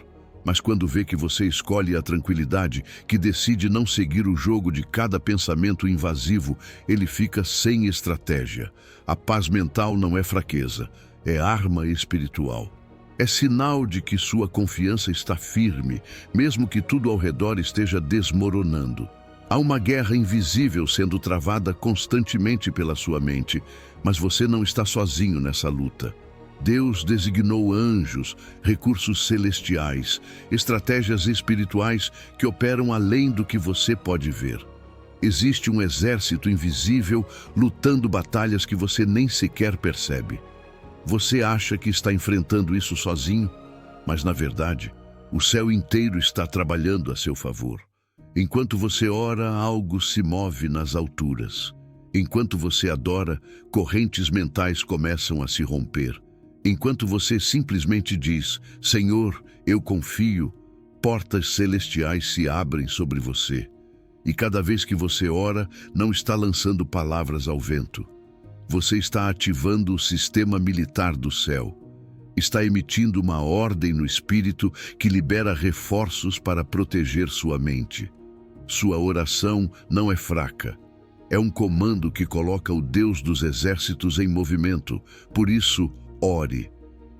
Mas quando vê que você escolhe a tranquilidade, que decide não seguir o jogo de cada pensamento invasivo, ele fica sem estratégia. A paz mental não é fraqueza, é arma espiritual. É sinal de que sua confiança está firme, mesmo que tudo ao redor esteja desmoronando. Há uma guerra invisível sendo travada constantemente pela sua mente, mas você não está sozinho nessa luta. Deus designou anjos, recursos celestiais, estratégias espirituais que operam além do que você pode ver. Existe um exército invisível lutando batalhas que você nem sequer percebe. Você acha que está enfrentando isso sozinho, mas na verdade, o céu inteiro está trabalhando a seu favor. Enquanto você ora, algo se move nas alturas. Enquanto você adora, correntes mentais começam a se romper. Enquanto você simplesmente diz: Senhor, eu confio, portas celestiais se abrem sobre você. E cada vez que você ora, não está lançando palavras ao vento. Você está ativando o sistema militar do céu. Está emitindo uma ordem no espírito que libera reforços para proteger sua mente. Sua oração não é fraca. É um comando que coloca o Deus dos exércitos em movimento. Por isso, ore.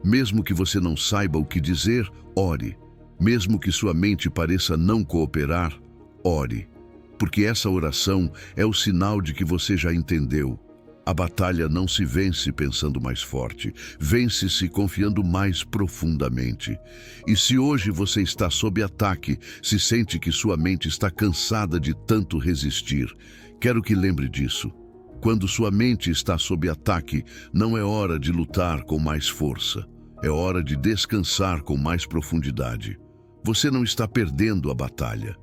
Mesmo que você não saiba o que dizer, ore. Mesmo que sua mente pareça não cooperar, ore. Porque essa oração é o sinal de que você já entendeu. A batalha não se vence pensando mais forte, vence-se confiando mais profundamente. E se hoje você está sob ataque, se sente que sua mente está cansada de tanto resistir, quero que lembre disso. Quando sua mente está sob ataque, não é hora de lutar com mais força, é hora de descansar com mais profundidade. Você não está perdendo a batalha.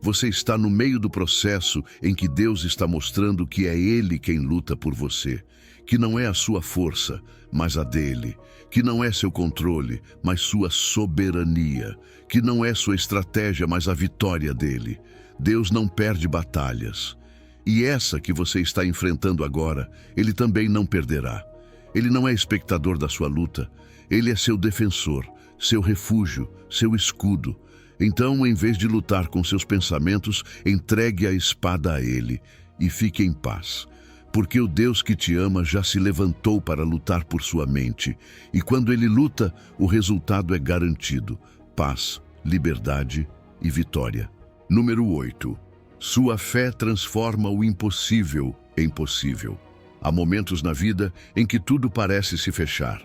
Você está no meio do processo em que Deus está mostrando que é Ele quem luta por você, que não é a sua força, mas a dele, que não é seu controle, mas sua soberania, que não é sua estratégia, mas a vitória dele. Deus não perde batalhas. E essa que você está enfrentando agora, Ele também não perderá. Ele não é espectador da sua luta, Ele é seu defensor, seu refúgio, seu escudo. Então, em vez de lutar com seus pensamentos, entregue a espada a Ele e fique em paz. Porque o Deus que te ama já se levantou para lutar por sua mente. E quando Ele luta, o resultado é garantido: paz, liberdade e vitória. Número 8. Sua fé transforma o impossível em possível. Há momentos na vida em que tudo parece se fechar.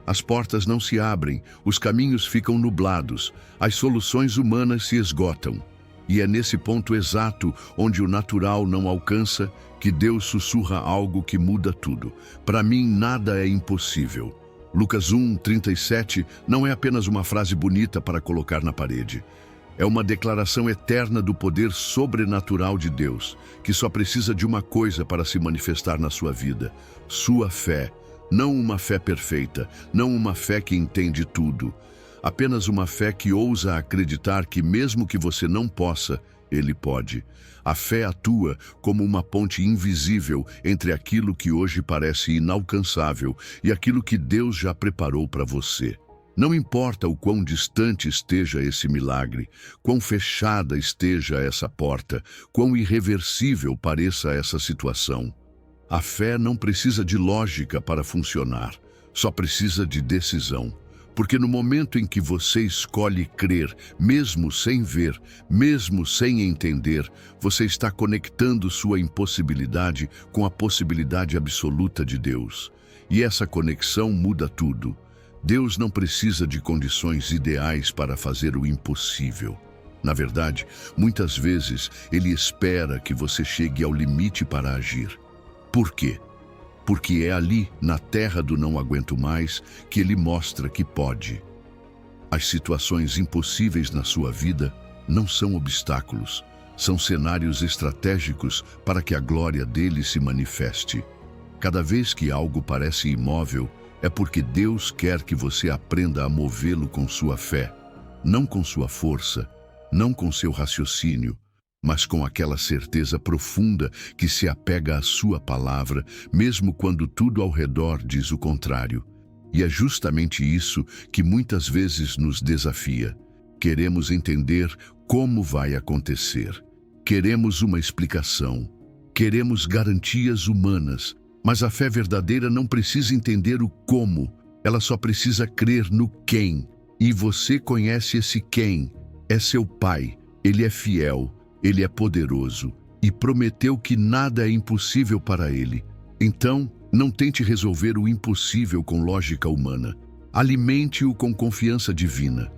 As portas não se abrem, os caminhos ficam nublados, as soluções humanas se esgotam. E é nesse ponto exato onde o natural não alcança que Deus sussurra algo que muda tudo. Para mim, nada é impossível. Lucas 1:37 não é apenas uma frase bonita para colocar na parede. É uma declaração eterna do poder sobrenatural de Deus, que só precisa de uma coisa para se manifestar na sua vida: sua fé. Não uma fé perfeita, não uma fé que entende tudo. Apenas uma fé que ousa acreditar que mesmo que você não possa, Ele pode. A fé atua como uma ponte invisível entre aquilo que hoje parece inalcançável e aquilo que Deus já preparou para você. Não importa o quão distante esteja esse milagre, quão fechada esteja essa porta, quão irreversível pareça essa situação. A fé não precisa de lógica para funcionar, só precisa de decisão. Porque no momento em que você escolhe crer, mesmo sem ver, mesmo sem entender, você está conectando sua impossibilidade com a possibilidade absoluta de Deus. E essa conexão muda tudo. Deus não precisa de condições ideais para fazer o impossível. Na verdade, muitas vezes, Ele espera que você chegue ao limite para agir. Por quê? Porque é ali, na terra do não aguento mais, que Ele mostra que pode. As situações impossíveis na sua vida não são obstáculos, são cenários estratégicos para que a glória dele se manifeste. Cada vez que algo parece imóvel, é porque Deus quer que você aprenda a movê-lo com sua fé, não com sua força, não com seu raciocínio, mas com aquela certeza profunda que se apega à sua palavra, mesmo quando tudo ao redor diz o contrário. E é justamente isso que muitas vezes nos desafia. Queremos entender como vai acontecer. Queremos uma explicação. Queremos garantias humanas. Mas a fé verdadeira não precisa entender o como. Ela só precisa crer no quem. E você conhece esse quem. É seu Pai. Ele é fiel. Ele é poderoso e prometeu que nada é impossível para ele. Então, não tente resolver o impossível com lógica humana. Alimente-o com confiança divina.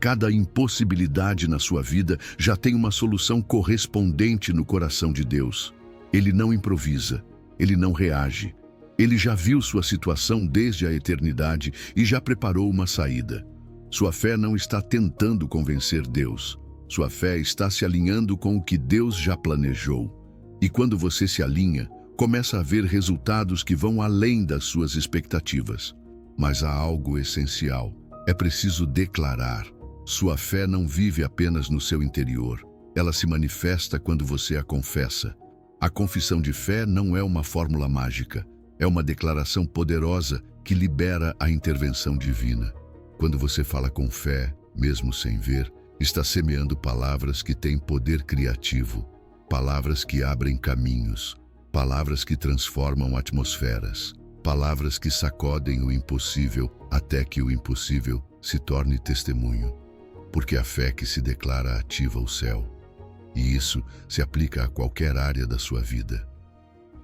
Cada impossibilidade na sua vida já tem uma solução correspondente no coração de Deus. Ele não improvisa, ele não reage. Ele já viu sua situação desde a eternidade e já preparou uma saída. Sua fé não está tentando convencer Deus. Sua fé está se alinhando com o que Deus já planejou. E quando você se alinha, começa a ver resultados que vão além das suas expectativas. Mas há algo essencial. É preciso declarar. Sua fé não vive apenas no seu interior. Ela se manifesta quando você a confessa. A confissão de fé não é uma fórmula mágica. É uma declaração poderosa que libera a intervenção divina. Quando você fala com fé, mesmo sem ver, está semeando palavras que têm poder criativo, palavras que abrem caminhos, palavras que transformam atmosferas, palavras que sacodem o impossível até que o impossível se torne testemunho. Porque a fé que se declara ativa o céu. E isso se aplica a qualquer área da sua vida.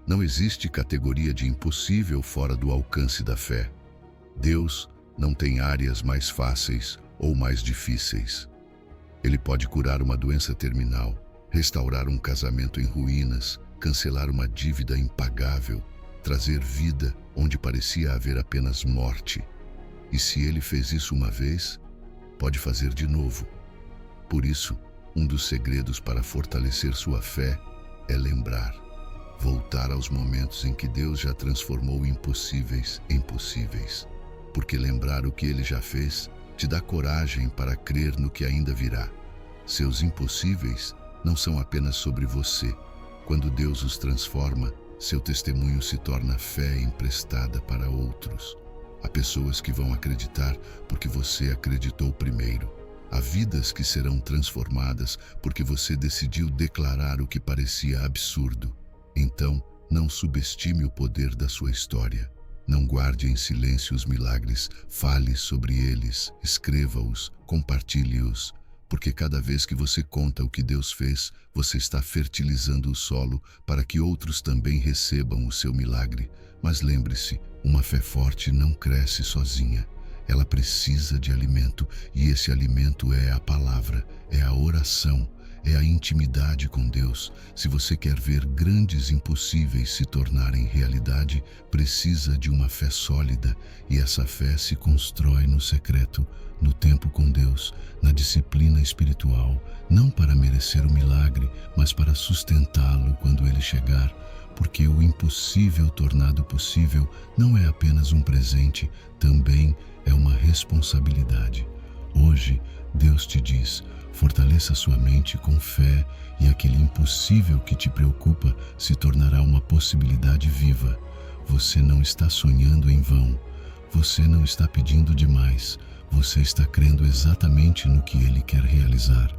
Não existe categoria de impossível fora do alcance da fé. Deus não tem áreas mais fáceis ou mais difíceis. Ele pode curar uma doença terminal, restaurar um casamento em ruínas, cancelar uma dívida impagável, trazer vida onde parecia haver apenas morte. E se ele fez isso uma vez, pode fazer de novo. Por isso, um dos segredos para fortalecer sua fé é lembrar, voltar aos momentos em que Deus já transformou impossíveis em possíveis. Porque lembrar o que ele já fez te dá coragem para crer no que ainda virá. Seus impossíveis não são apenas sobre você. Quando Deus os transforma, seu testemunho se torna fé emprestada para outros. Há pessoas que vão acreditar porque você acreditou primeiro. Há vidas que serão transformadas porque você decidiu declarar o que parecia absurdo. Então, não subestime o poder da sua história. Não guarde em silêncio os milagres, fale sobre eles, escreva-os, compartilhe-os, porque cada vez que você conta o que Deus fez, você está fertilizando o solo para que outros também recebam o seu milagre. Mas lembre-se, uma fé forte não cresce sozinha. Ela precisa de alimento, e esse alimento é a palavra, é a oração, é a intimidade com Deus. Se você quer ver grandes impossíveis se tornarem realidade, precisa de uma fé sólida, e essa fé se constrói no secreto, no tempo com Deus, na disciplina espiritual, não para merecer o milagre, mas para sustentá-lo quando ele chegar, porque o impossível tornado possível não é apenas um presente, também é uma responsabilidade. Hoje, Deus te diz: fortaleça sua mente com fé e aquele impossível que te preocupa se tornará uma possibilidade viva. Você não está sonhando em vão. Você não está pedindo demais. você está crendo exatamente no que Ele quer realizar.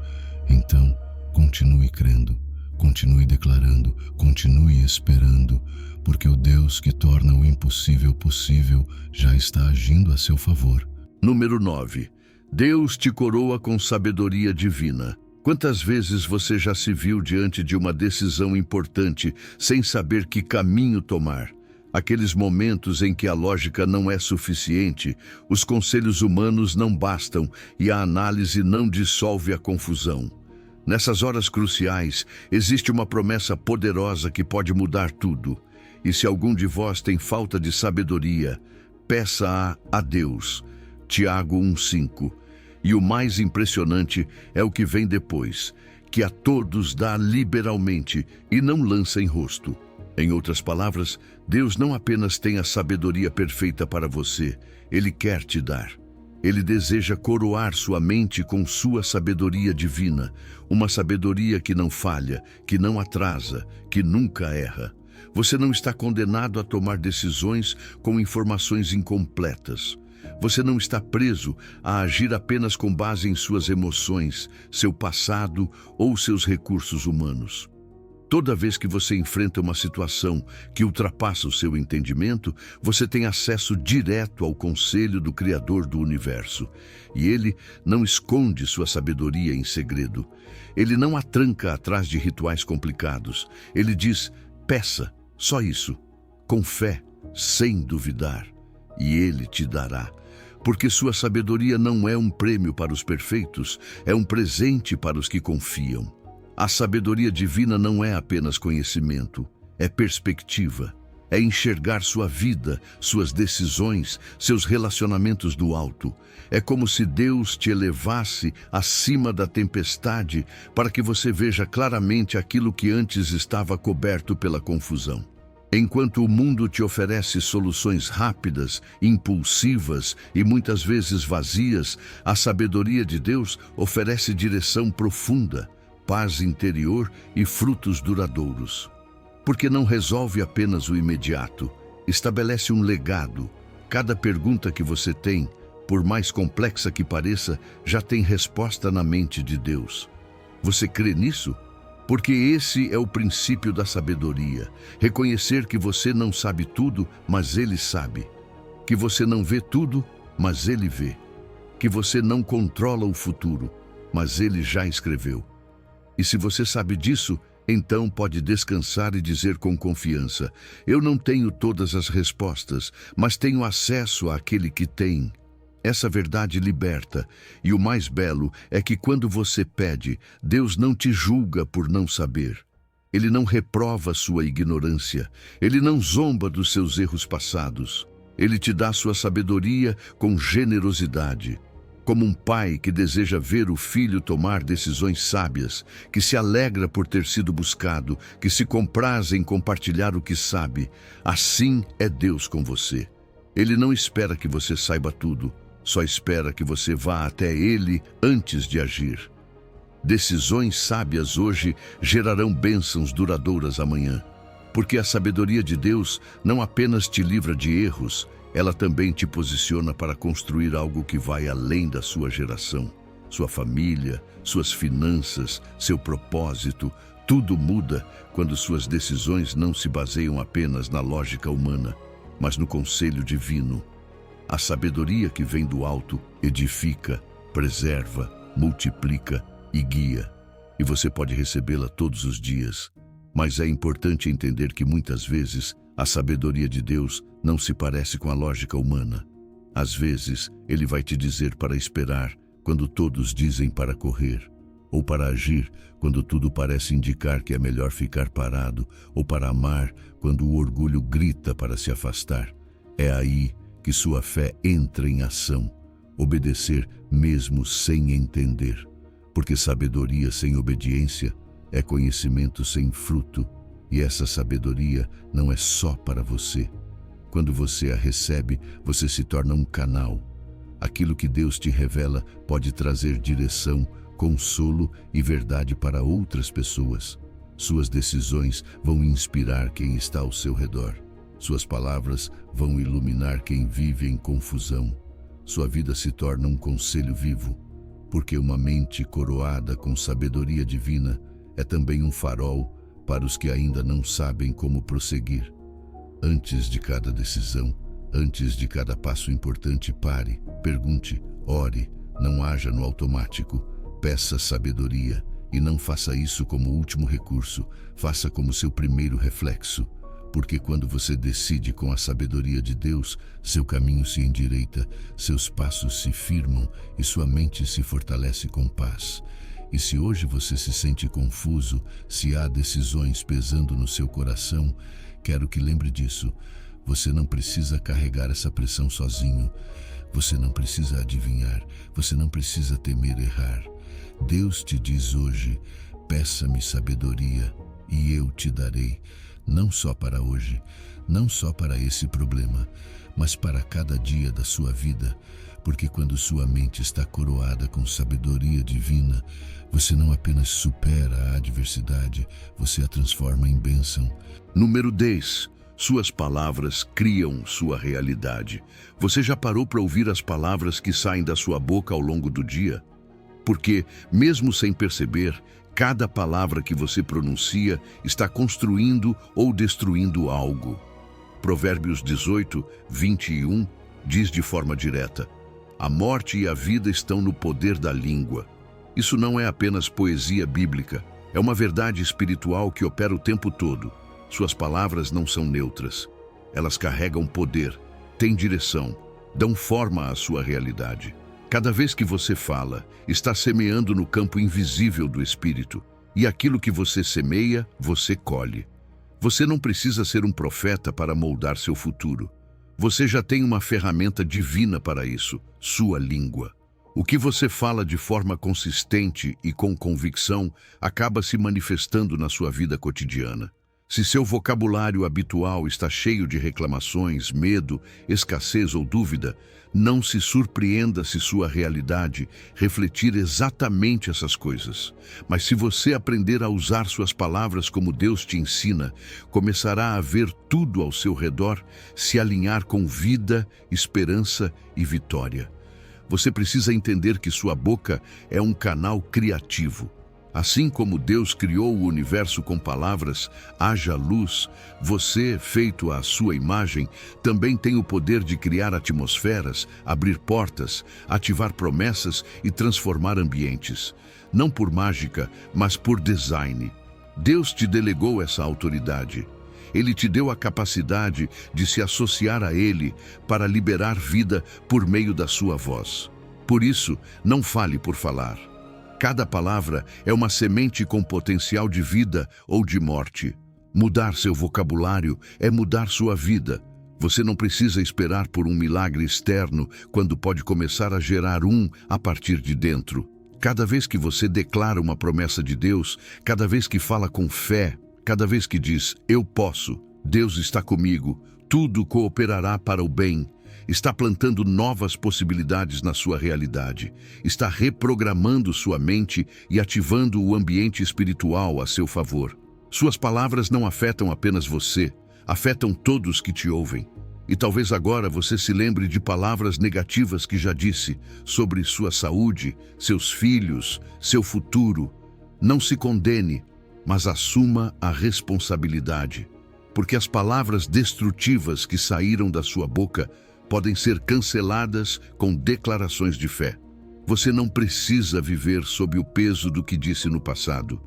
Então, continue crendo, continue declarando, continue esperando, porque o Deus que torna o impossível possível já está agindo a seu favor. Número 9. Deus te coroa com sabedoria divina. Quantas vezes você já se viu diante de uma decisão importante sem saber que caminho tomar? Aqueles momentos em que a lógica não é suficiente, os conselhos humanos não bastam e a análise não dissolve a confusão. Nessas horas cruciais, existe uma promessa poderosa que pode mudar tudo. E se algum de vós tem falta de sabedoria, peça-a a Deus. Tiago 1,5. E o mais impressionante é o que vem depois, que a todos dá liberalmente e não lança em rosto. Em outras palavras, Deus não apenas tem a sabedoria perfeita para você, Ele quer te dar. Ele deseja coroar sua mente com sua sabedoria divina, uma sabedoria que não falha, que não atrasa, que nunca erra. Você não está condenado a tomar decisões com informações incompletas. Você não está preso a agir apenas com base em suas emoções, seu passado ou seus recursos humanos. Toda vez que você enfrenta uma situação que ultrapassa o seu entendimento, você tem acesso direto ao conselho do Criador do Universo. E Ele não esconde sua sabedoria em segredo. Ele não a tranca atrás de rituais complicados. Ele diz, peça, só isso, com fé, sem duvidar, e Ele te dará. Porque sua sabedoria não é um prêmio para os perfeitos, é um presente para os que confiam. A sabedoria divina não é apenas conhecimento, é perspectiva, é enxergar sua vida, suas decisões, seus relacionamentos do alto. É como se Deus te elevasse acima da tempestade para que você veja claramente aquilo que antes estava coberto pela confusão. Enquanto o mundo te oferece soluções rápidas, impulsivas e muitas vezes vazias, a sabedoria de Deus oferece direção profunda, paz interior e frutos duradouros. Porque não resolve apenas o imediato, estabelece um legado. Cada pergunta que você tem, por mais complexa que pareça, já tem resposta na mente de Deus. Você crê nisso? Porque esse é o princípio da sabedoria. Reconhecer que você não sabe tudo, mas Ele sabe. Que você não vê tudo, mas Ele vê. Que você não controla o futuro, mas Ele já escreveu. E se você sabe disso, então pode descansar e dizer com confiança, eu não tenho todas as respostas, mas tenho acesso àquele que tem. Essa verdade liberta, e o mais belo é que quando você pede, Deus não te julga por não saber. Ele não reprova sua ignorância, Ele não zomba dos seus erros passados. Ele te dá sua sabedoria com generosidade. Como um pai que deseja ver o filho tomar decisões sábias, que se alegra por ter sido buscado, que se compraz em compartilhar o que sabe, assim é Deus com você. Ele não espera que você saiba tudo, só espera que você vá até Ele antes de agir. Decisões sábias hoje gerarão bênçãos duradouras amanhã, porque a sabedoria de Deus não apenas te livra de erros, ela também te posiciona para construir algo que vai além da sua geração. Sua família, suas finanças, seu propósito, tudo muda quando suas decisões não se baseiam apenas na lógica humana, mas no conselho divino. A sabedoria que vem do alto edifica, preserva, multiplica e guia. E você pode recebê-la todos os dias. Mas é importante entender que muitas vezes a sabedoria de Deus não se parece com a lógica humana. Às vezes, Ele vai te dizer para esperar quando todos dizem para correr, ou para agir quando tudo parece indicar que é melhor ficar parado, ou para amar quando o orgulho grita para se afastar. É aí que sua fé entra em ação, obedecer mesmo sem entender. Porque sabedoria sem obediência é conhecimento sem fruto, e essa sabedoria não é só para você. Quando você a recebe, você se torna um canal. Aquilo que Deus te revela pode trazer direção, consolo e verdade para outras pessoas. Suas decisões vão inspirar quem está ao seu redor. Suas palavras vão iluminar quem vive em confusão. sua vida se torna um conselho vivo, porque uma mente coroada com sabedoria divina é também um farol para os que ainda não sabem como prosseguir. Antes de cada decisão, antes de cada passo importante, pare, pergunte, ore, não haja no automático, peça sabedoria e não faça isso como último recurso, faça como seu primeiro reflexo, porque quando você decide com a sabedoria de Deus, seu caminho se endireita, seus passos se firmam e sua mente se fortalece com paz. E se hoje você se sente confuso, se há decisões pesando no seu coração, quero que lembre disso. Você não precisa carregar essa pressão sozinho. Você não precisa adivinhar. Você não precisa temer errar. Deus te diz hoje, peça-me sabedoria e eu te darei. Não só para hoje, não só para esse problema, mas para cada dia da sua vida. Porque quando sua mente está coroada com sabedoria divina, você não apenas supera a adversidade, você a transforma em bênção. Número 10. Suas palavras criam sua realidade. Você já parou para ouvir as palavras que saem da sua boca ao longo do dia? Porque, mesmo sem perceber, cada palavra que você pronuncia está construindo ou destruindo algo. Provérbios 18, 21 diz de forma direta: a morte e a vida estão no poder da língua. Isso não é apenas poesia bíblica, é uma verdade espiritual que opera o tempo todo. Suas palavras não são neutras. Elas carregam poder, têm direção, dão forma à sua realidade. Cada vez que você fala, está semeando no campo invisível do espírito. E aquilo que você semeia, você colhe. Você não precisa ser um profeta para moldar seu futuro. Você já tem uma ferramenta divina para isso, sua língua. O que você fala de forma consistente e com convicção acaba se manifestando na sua vida cotidiana. Se seu vocabulário habitual está cheio de reclamações, medo, escassez ou dúvida, não se surpreenda se sua realidade refletir exatamente essas coisas. Mas se você aprender a usar suas palavras como Deus te ensina, começará a ver tudo ao seu redor se alinhar com vida, esperança e vitória. Você precisa entender que sua boca é um canal criativo. Assim como Deus criou o universo com palavras, haja luz, você, feito à sua imagem, também tem o poder de criar atmosferas, abrir portas, ativar promessas e transformar ambientes. Não por mágica, mas por design. Deus te delegou essa autoridade. Ele te deu a capacidade de se associar a Ele para liberar vida por meio da sua voz. Por isso, não fale por falar. Cada palavra é uma semente com potencial de vida ou de morte. Mudar seu vocabulário é mudar sua vida. Você não precisa esperar por um milagre externo quando pode começar a gerar um a partir de dentro. Cada vez que você declara uma promessa de Deus, cada vez que fala com fé, cada vez que diz, eu posso, Deus está comigo, tudo cooperará para o bem. Está plantando novas possibilidades na sua realidade. Está reprogramando sua mente e ativando o ambiente espiritual a seu favor. Suas palavras não afetam apenas você, afetam todos que te ouvem. E talvez agora você se lembre de palavras negativas que já disse sobre sua saúde, seus filhos, seu futuro. Não se condene, mas assuma a responsabilidade. Porque as palavras destrutivas que saíram da sua boca podem ser canceladas com declarações de fé. Você não precisa viver sob o peso do que disse no passado.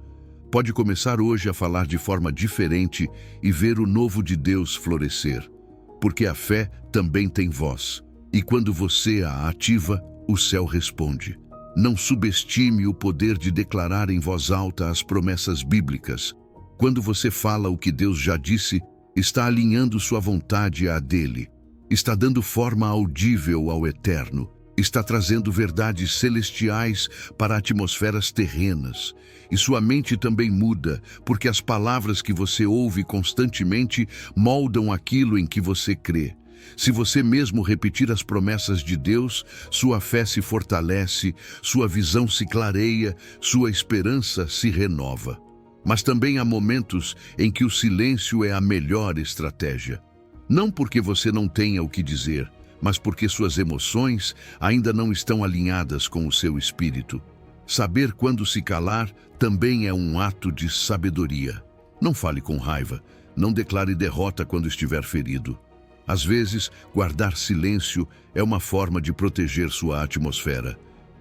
Pode começar hoje a falar de forma diferente e ver o novo de Deus florescer. Porque a fé também tem voz. E quando você a ativa, o céu responde. Não subestime o poder de declarar em voz alta as promessas bíblicas. Quando você fala o que Deus já disse, está alinhando sua vontade à dele. Está dando forma audível ao eterno. Está trazendo verdades celestiais para atmosferas terrenas. E sua mente também muda, porque as palavras que você ouve constantemente moldam aquilo em que você crê. Se você mesmo repetir as promessas de Deus, sua fé se fortalece, sua visão se clareia, sua esperança se renova. Mas também há momentos em que o silêncio é a melhor estratégia. Não porque você não tenha o que dizer, mas porque suas emoções ainda não estão alinhadas com o seu espírito. Saber quando se calar também é um ato de sabedoria. Não fale com raiva, não declare derrota quando estiver ferido. Às vezes, guardar silêncio é uma forma de proteger sua atmosfera.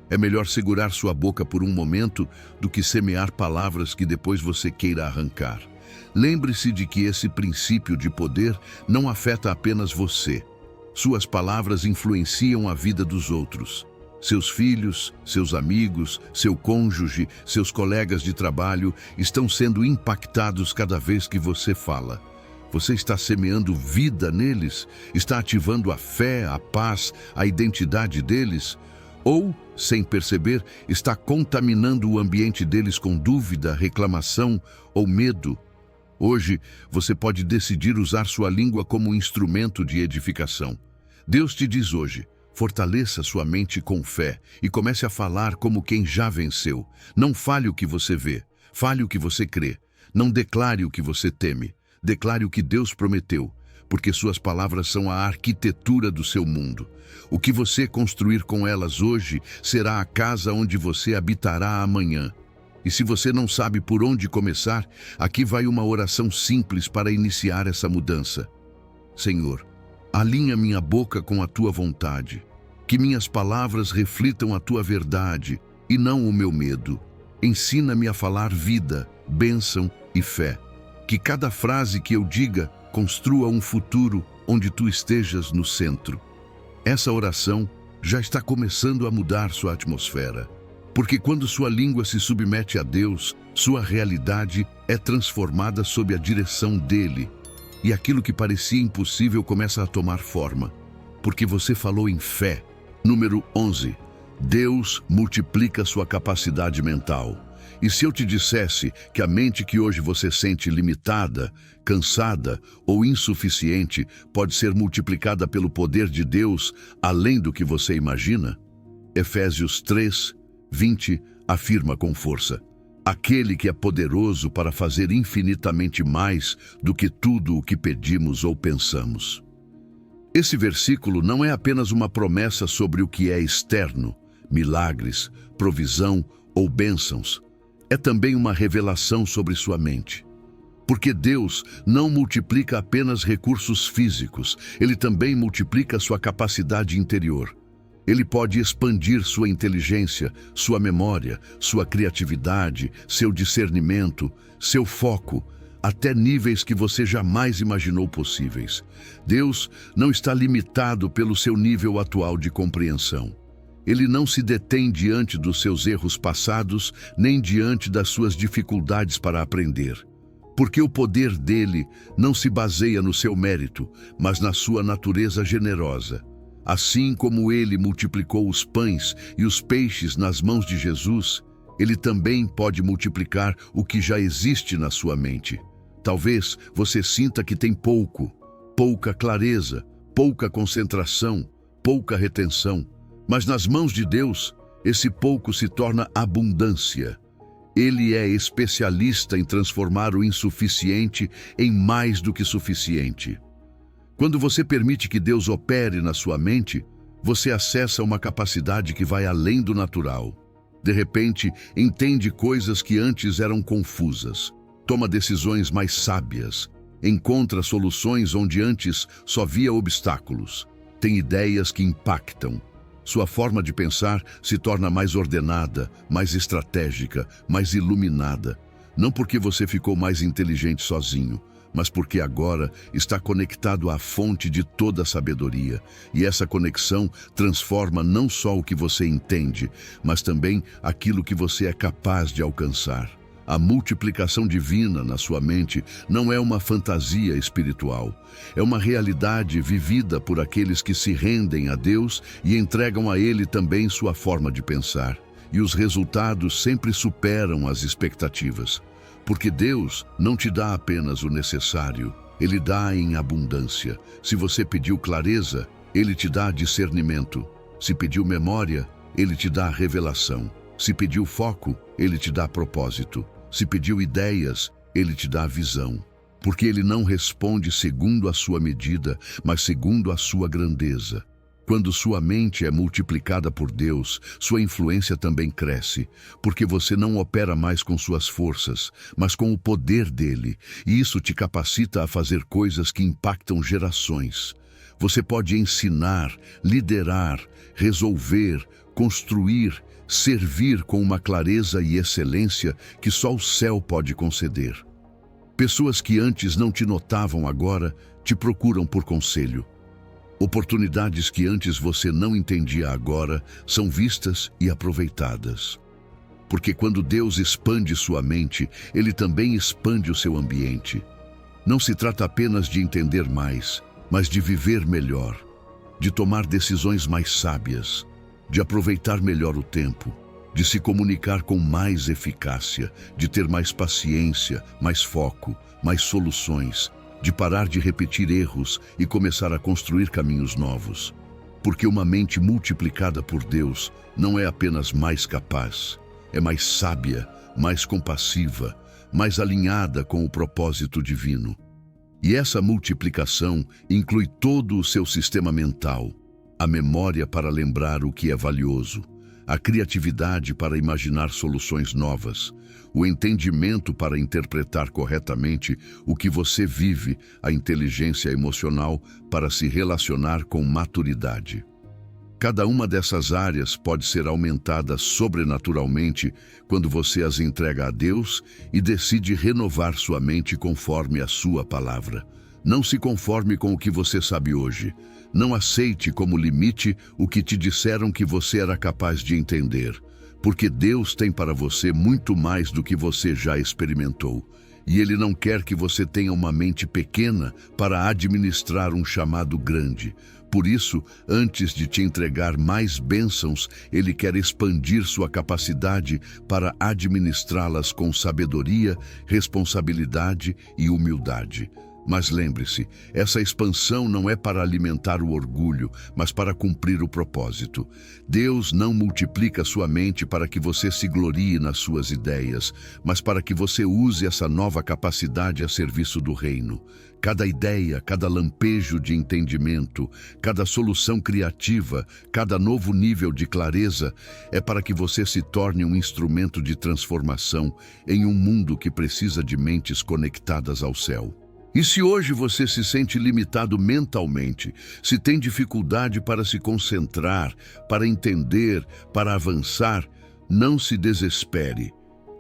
É melhor segurar sua boca por um momento do que semear palavras que depois você queira arrancar. Lembre-se de que esse princípio de poder não afeta apenas você. Suas palavras influenciam a vida dos outros. Seus filhos, seus amigos, seu cônjuge, seus colegas de trabalho estão sendo impactados cada vez que você fala. Você está semeando vida neles? Está ativando a fé, a paz, a identidade deles? Ou, sem perceber, está contaminando o ambiente deles com dúvida, reclamação ou medo? Hoje, você pode decidir usar sua língua como instrumento de edificação. Deus te diz hoje: fortaleça sua mente com fé e comece a falar como quem já venceu. Não fale o que você vê, fale o que você crê. Não declare o que você teme, declare o que Deus prometeu, porque suas palavras são a arquitetura do seu mundo. O que você construir com elas hoje será a casa onde você habitará amanhã. E se você não sabe por onde começar, aqui vai uma oração simples para iniciar essa mudança. Senhor, alinha minha boca com a tua vontade. Que minhas palavras reflitam a tua verdade e não o meu medo. Ensina-me a falar vida, bênção e fé. Que cada frase que eu diga construa um futuro onde tu estejas no centro. Essa oração já está começando a mudar sua atmosfera. Porque quando sua língua se submete a Deus, sua realidade é transformada sob a direção dele. E aquilo que parecia impossível começa a tomar forma. Porque você falou em fé. Número 11. Deus multiplica sua capacidade mental. E se eu te dissesse que a mente que hoje você sente limitada, cansada ou insuficiente pode ser multiplicada pelo poder de Deus além do que você imagina? Efésios 3:20 afirma com força: aquele que é poderoso para fazer infinitamente mais do que tudo o que pedimos ou pensamos. Esse versículo não é apenas uma promessa sobre o que é externo, milagres, provisão ou bênçãos. É também uma revelação sobre sua mente. Porque Deus não multiplica apenas recursos físicos, Ele também multiplica sua capacidade interior. Ele pode expandir sua inteligência, sua memória, sua criatividade, seu discernimento, seu foco, até níveis que você jamais imaginou possíveis. Deus não está limitado pelo seu nível atual de compreensão. Ele não se detém diante dos seus erros passados, nem diante das suas dificuldades para aprender. Porque o poder dele não se baseia no seu mérito, mas na sua natureza generosa. Assim como ele multiplicou os pães e os peixes nas mãos de Jesus, ele também pode multiplicar o que já existe na sua mente. Talvez você sinta que tem pouca clareza, pouca concentração, pouca retenção. Mas nas mãos de Deus, esse pouco se torna abundância. Ele é especialista em transformar o insuficiente em mais do que suficiente. Quando você permite que Deus opere na sua mente, você acessa uma capacidade que vai além do natural. De repente, entende coisas que antes eram confusas. Toma decisões mais sábias. Encontra soluções onde antes só via obstáculos. Tem ideias que impactam. Sua forma de pensar se torna mais ordenada, mais estratégica, mais iluminada. Não porque você ficou mais inteligente sozinho, mas porque agora está conectado à fonte de toda a sabedoria. E essa conexão transforma não só o que você entende, mas também aquilo que você é capaz de alcançar. A multiplicação divina na sua mente não é uma fantasia espiritual. É uma realidade vivida por aqueles que se rendem a Deus e entregam a Ele também sua forma de pensar. E os resultados sempre superam as expectativas. Porque Deus não te dá apenas o necessário, Ele dá em abundância. Se você pediu clareza, Ele te dá discernimento. Se pediu memória, Ele te dá revelação. Se pediu foco, Ele te dá propósito. Se pediu ideias, Ele te dá visão. Porque Ele não responde segundo a sua medida, mas segundo a sua grandeza. Quando sua mente é multiplicada por Deus, sua influência também cresce, porque você não opera mais com suas forças, mas com o poder dele, e isso te capacita a fazer coisas que impactam gerações. Você pode ensinar, liderar, resolver, construir, servir com uma clareza e excelência que só o céu pode conceder. Pessoas que antes não te notavam agora te procuram por conselho. Oportunidades que antes você não entendia agora são vistas e aproveitadas. Porque quando Deus expande sua mente, Ele também expande o seu ambiente. Não se trata apenas de entender mais, mas de viver melhor, de tomar decisões mais sábias, de aproveitar melhor o tempo, de se comunicar com mais eficácia, de ter mais paciência, mais foco, mais soluções, de parar de repetir erros e começar a construir caminhos novos. Porque uma mente multiplicada por Deus não é apenas mais capaz, é mais sábia, mais compassiva, mais alinhada com o propósito divino. E essa multiplicação inclui todo o seu sistema mental, a memória para lembrar o que é valioso, a criatividade para imaginar soluções novas, o entendimento para interpretar corretamente o que você vive, a inteligência emocional para se relacionar com maturidade. Cada uma dessas áreas pode ser aumentada sobrenaturalmente quando você as entrega a Deus e decide renovar sua mente conforme a sua palavra. Não se conforme com o que você sabe hoje. Não aceite como limite o que te disseram que você era capaz de entender, porque Deus tem para você muito mais do que você já experimentou. E Ele não quer que você tenha uma mente pequena para administrar um chamado grande. Por isso, antes de te entregar mais bênçãos, Ele quer expandir sua capacidade para administrá-las com sabedoria, responsabilidade e humildade. Mas lembre-se, essa expansão não é para alimentar o orgulho, mas para cumprir o propósito. Deus não multiplica sua mente para que você se glorie nas suas ideias, mas para que você use essa nova capacidade a serviço do reino. Cada ideia, cada lampejo de entendimento, cada solução criativa, cada novo nível de clareza é para que você se torne um instrumento de transformação em um mundo que precisa de mentes conectadas ao céu. E se hoje você se sente limitado mentalmente, se tem dificuldade para se concentrar, para entender, para avançar, não se desespere.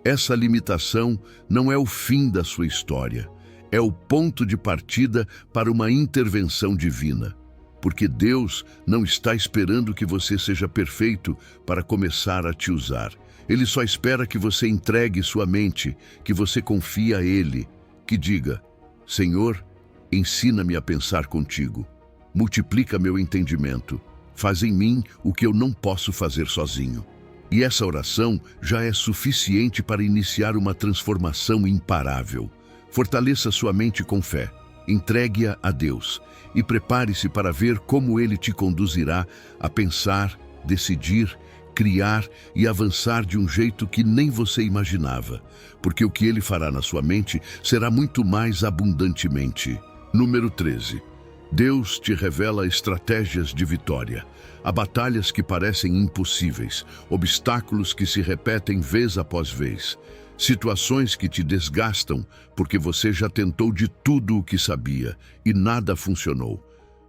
Essa limitação não é o fim da sua história, é o ponto de partida para uma intervenção divina. Porque Deus não está esperando que você seja perfeito para começar a te usar. Ele só espera que você entregue sua mente, que você confie a Ele, que diga: Senhor, ensina-me a pensar contigo, multiplica meu entendimento, faz em mim o que eu não posso fazer sozinho. E essa oração já é suficiente para iniciar uma transformação imparável. Fortaleça sua mente com fé, entregue-a a Deus e prepare-se para ver como Ele te conduzirá a pensar, decidir, criar e avançar de um jeito que nem você imaginava, porque o que Ele fará na sua mente será muito mais abundantemente. Número 13. Deus te revela estratégias de vitória. Há batalhas que parecem impossíveis, obstáculos que se repetem vez após vez, situações que te desgastam porque você já tentou de tudo o que sabia e nada funcionou.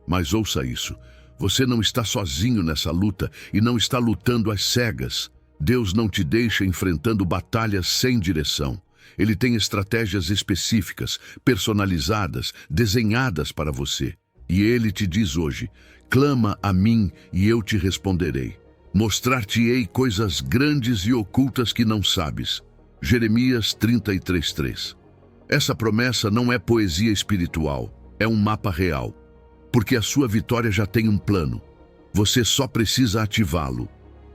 Mas ouça isso. Você não está sozinho nessa luta e não está lutando às cegas. Deus não te deixa enfrentando batalhas sem direção. Ele tem estratégias específicas, personalizadas, desenhadas para você. E Ele te diz hoje: clama a mim e eu te responderei. Mostrar-te-ei coisas grandes e ocultas que não sabes. Jeremias 33:3. Essa promessa não é poesia espiritual, é um mapa real. Porque a sua vitória já tem um plano. Você só precisa ativá-lo.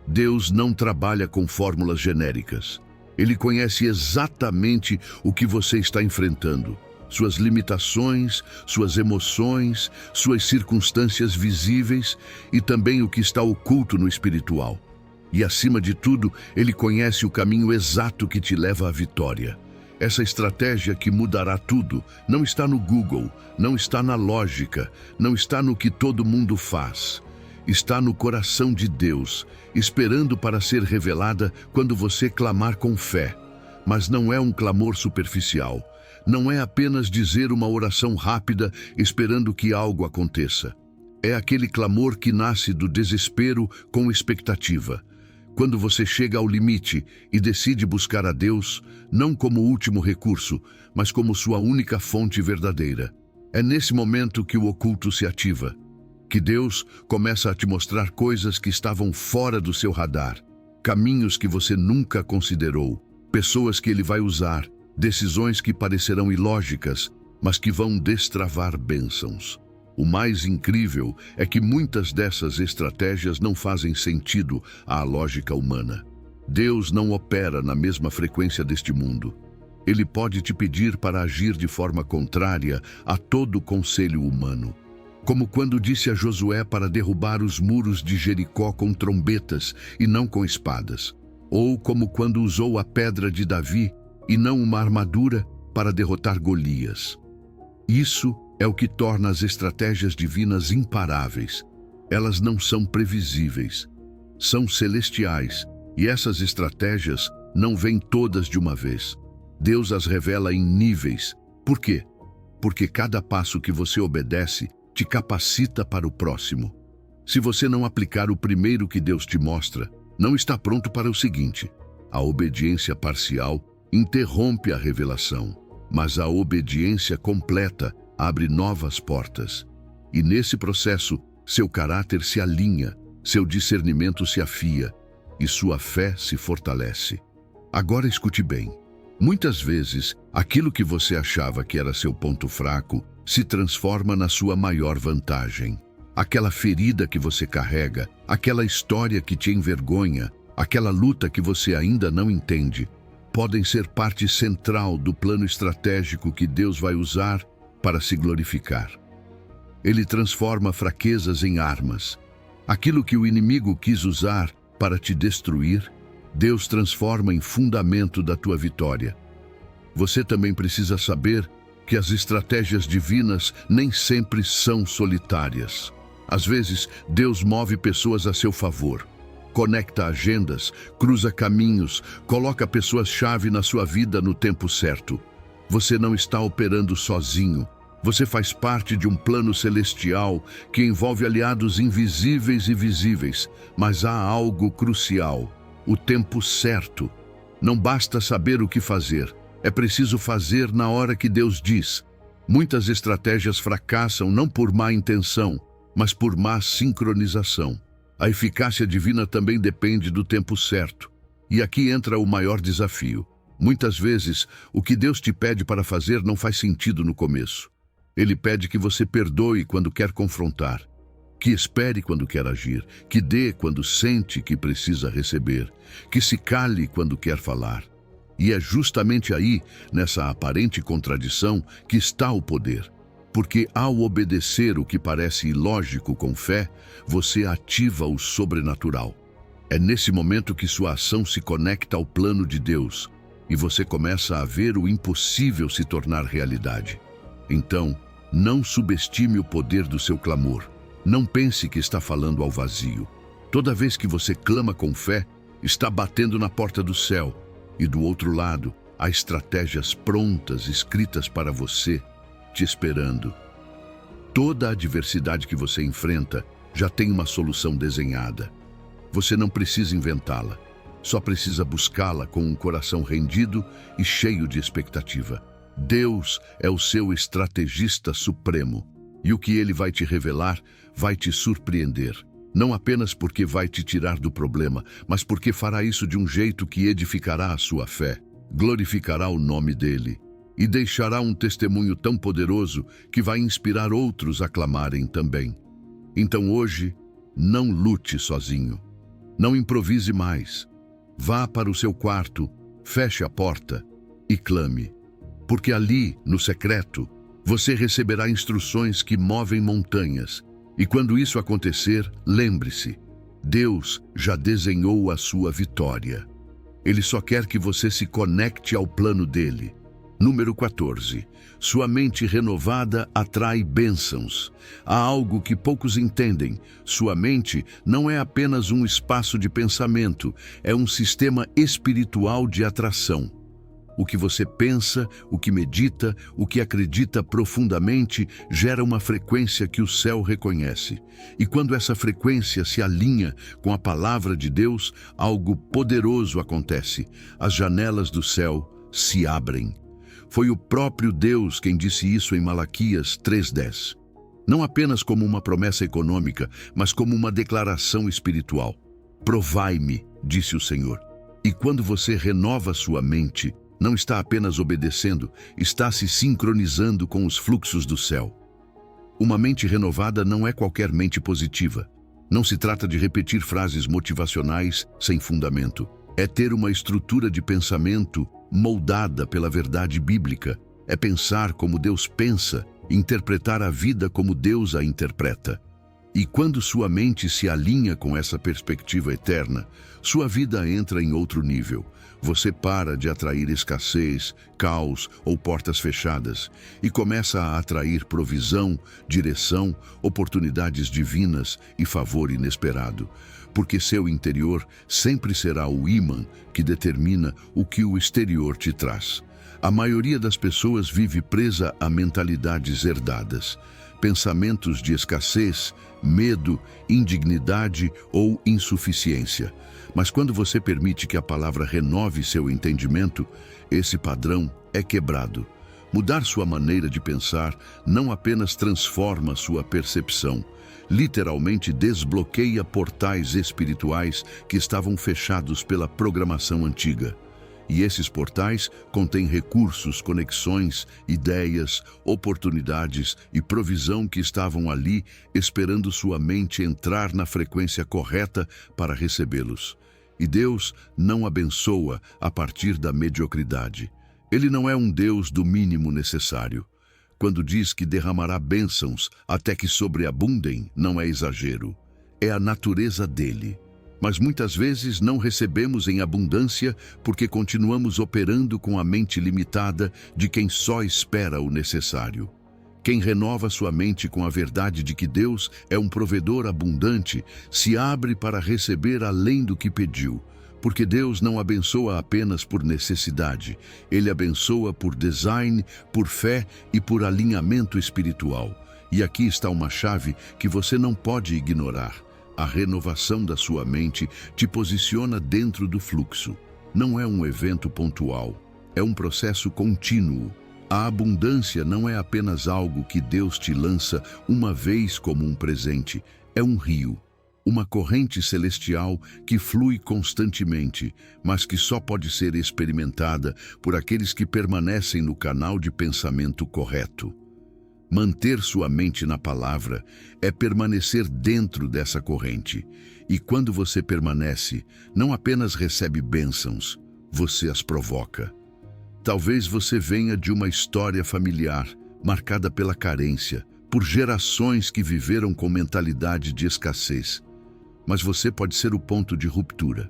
Deus não trabalha com fórmulas genéricas. Ele conhece exatamente o que você está enfrentando, suas limitações, suas emoções, suas circunstâncias visíveis e também o que está oculto no espiritual. E, acima de tudo, Ele conhece o caminho exato que te leva à vitória. Essa estratégia que mudará tudo não está no Google, não está na lógica, não está no que todo mundo faz. está no coração de Deus, esperando para ser revelada quando você clamar com fé. Mas não é um clamor superficial. Não é apenas dizer uma oração rápida esperando que algo aconteça. É aquele clamor que nasce do desespero com expectativa. Quando você chega ao limite e decide buscar a Deus, não como último recurso, mas como sua única fonte verdadeira. É nesse momento que o oculto se ativa, que Deus começa a te mostrar coisas que estavam fora do seu radar, caminhos que você nunca considerou, pessoas que Ele vai usar, decisões que parecerão ilógicas, mas que vão destravar bênçãos. O mais incrível é que muitas dessas estratégias não fazem sentido à lógica humana. Deus não opera na mesma frequência deste mundo. Ele pode te pedir para agir de forma contrária a todo o conselho humano. Como quando disse a Josué para derrubar os muros de Jericó com trombetas e não com espadas. Ou como quando usou a pedra de Davi e não uma armadura para derrotar Golias. Isso é o que torna as estratégias divinas imparáveis. Elas não são previsíveis, são celestiais, e essas estratégias não vêm todas de uma vez. Deus as revela em níveis. Por quê? Porque cada passo que você obedece te capacita para o próximo. Se você não aplicar o primeiro que Deus te mostra, não está pronto para o seguinte. A obediência parcial interrompe a revelação, mas a obediência completa abre novas portas. E nesse processo, seu caráter se alinha, seu discernimento se afia e sua fé se fortalece. Agora escute bem. Muitas vezes, aquilo que você achava que era seu ponto fraco se transforma na sua maior vantagem. Aquela ferida que você carrega, aquela história que te envergonha, aquela luta que você ainda não entende, podem ser parte central do plano estratégico que Deus vai usar para se glorificar. Ele transforma fraquezas em armas. Aquilo que o inimigo quis usar para te destruir, Deus transforma em fundamento da tua vitória. Você também precisa saber que as estratégias divinas nem sempre são solitárias. Às vezes, Deus move pessoas a seu favor. Conecta agendas, cruza caminhos, coloca pessoas-chave na sua vida no tempo certo. Você não está operando sozinho. Você faz parte de um plano celestial que envolve aliados invisíveis e visíveis, mas há algo crucial: o tempo certo. Não basta saber o que fazer, é preciso fazer na hora que Deus diz. Muitas estratégias fracassam não por má intenção, mas por má sincronização. A eficácia divina também depende do tempo certo. E aqui entra o maior desafio. Muitas vezes, o que Deus te pede para fazer não faz sentido no começo. Ele pede que você perdoe quando quer confrontar, que espere quando quer agir, que dê quando sente que precisa receber, que se cale quando quer falar. E é justamente aí, nessa aparente contradição, que está o poder. Porque ao obedecer o que parece ilógico com fé, você ativa o sobrenatural. É nesse momento que sua ação se conecta ao plano de Deus e você começa a ver o impossível se tornar realidade. Então, não subestime o poder do seu clamor. Não pense que está falando ao vazio. Toda vez que você clama com fé, está batendo na porta do céu. E do outro lado, há estratégias prontas, escritas para você, te esperando. Toda a adversidade que você enfrenta já tem uma solução desenhada. Você não precisa inventá-la, só precisa buscá-la com um coração rendido e cheio de expectativa. Deus é o seu estrategista supremo, e o que Ele vai te revelar vai te surpreender. Não apenas porque vai te tirar do problema, mas porque fará isso de um jeito que edificará a sua fé, glorificará o nome dEle e deixará um testemunho tão poderoso que vai inspirar outros a clamarem também. Então hoje, não lute sozinho. Não improvise mais. Vá para o seu quarto, feche a porta e clame. Porque ali, no secreto, você receberá instruções que movem montanhas. E quando isso acontecer, lembre-se, Deus já desenhou a sua vitória. Ele só quer que você se conecte ao plano dele. Número 14. Sua mente renovada atrai bênçãos. Há algo que poucos entendem. Sua mente não é apenas um espaço de pensamento, é um sistema espiritual de atração. O que você pensa, o que medita, o que acredita profundamente gera uma frequência que o céu reconhece. E quando essa frequência se alinha com a palavra de Deus, algo poderoso acontece. As janelas do céu se abrem. Foi o próprio Deus quem disse isso em Malaquias 3:10. Não apenas como uma promessa econômica, mas como uma declaração espiritual. Provai-me, disse o Senhor. E quando você renova sua mente, não está apenas obedecendo, está se sincronizando com os fluxos do céu. Uma mente renovada não é qualquer mente positiva. Não se trata de repetir frases motivacionais sem fundamento. É ter uma estrutura de pensamento moldada pela verdade bíblica. É pensar como Deus pensa, interpretar a vida como Deus a interpreta. E quando sua mente se alinha com essa perspectiva eterna, sua vida entra em outro nível. Você para de atrair escassez, caos ou portas fechadas e começa a atrair provisão, direção, oportunidades divinas e favor inesperado. Porque seu interior sempre será o ímã que determina o que o exterior te traz. A maioria das pessoas vive presa a mentalidades herdadas, pensamentos de escassez, medo, indignidade ou insuficiência. Mas quando você permite que a palavra renove seu entendimento, esse padrão é quebrado. Mudar sua maneira de pensar não apenas transforma sua percepção, literalmente desbloqueia portais espirituais que estavam fechados pela programação antiga. E esses portais contêm recursos, conexões, ideias, oportunidades e provisão que estavam ali esperando sua mente entrar na frequência correta para recebê-los. E Deus não abençoa a partir da mediocridade. Ele não é um Deus do mínimo necessário. Quando diz que derramará bênçãos até que sobreabundem, não é exagero. É a natureza dele. Mas muitas vezes não recebemos em abundância porque continuamos operando com a mente limitada de quem só espera o necessário. Quem renova sua mente com a verdade de que Deus é um provedor abundante, se abre para receber além do que pediu. Porque Deus não abençoa apenas por necessidade, Ele abençoa por design, por fé e por alinhamento espiritual. E aqui está uma chave que você não pode ignorar. A renovação da sua mente te posiciona dentro do fluxo. Não é um evento pontual, é um processo contínuo. A abundância não é apenas algo que Deus te lança uma vez como um presente, é um rio, uma corrente celestial que flui constantemente, mas que só pode ser experimentada por aqueles que permanecem no canal de pensamento correto. Manter sua mente na palavra é permanecer dentro dessa corrente. E quando você permanece, não apenas recebe bênçãos, você as provoca. Talvez você venha de uma história familiar marcada pela carência, por gerações que viveram com mentalidade de escassez. Mas você pode ser o ponto de ruptura.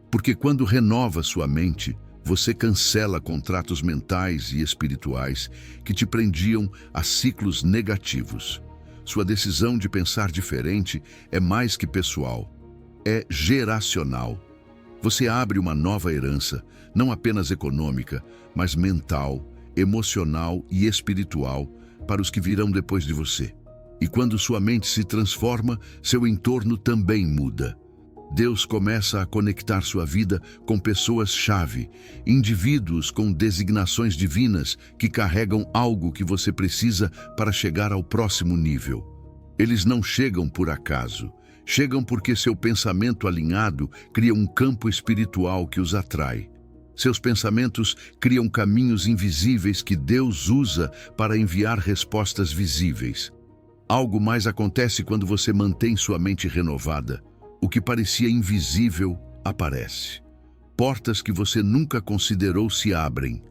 Porque quando renova sua mente, você cancela contratos mentais e espirituais que te prendiam a ciclos negativos. Sua decisão de pensar diferente é mais que pessoal, é geracional. Você abre uma nova herança, não apenas econômica, mas mental, emocional e espiritual para os que virão depois de você. E quando sua mente se transforma, seu entorno também muda. Deus começa a conectar sua vida com pessoas-chave, indivíduos com designações divinas que carregam algo que você precisa para chegar ao próximo nível. Eles não chegam por acaso, chegam porque seu pensamento alinhado cria um campo espiritual que os atrai. Seus pensamentos criam caminhos invisíveis que Deus usa para enviar respostas visíveis. Algo mais acontece quando você mantém sua mente renovada. O que parecia invisível aparece. Portas que você nunca considerou se abrem.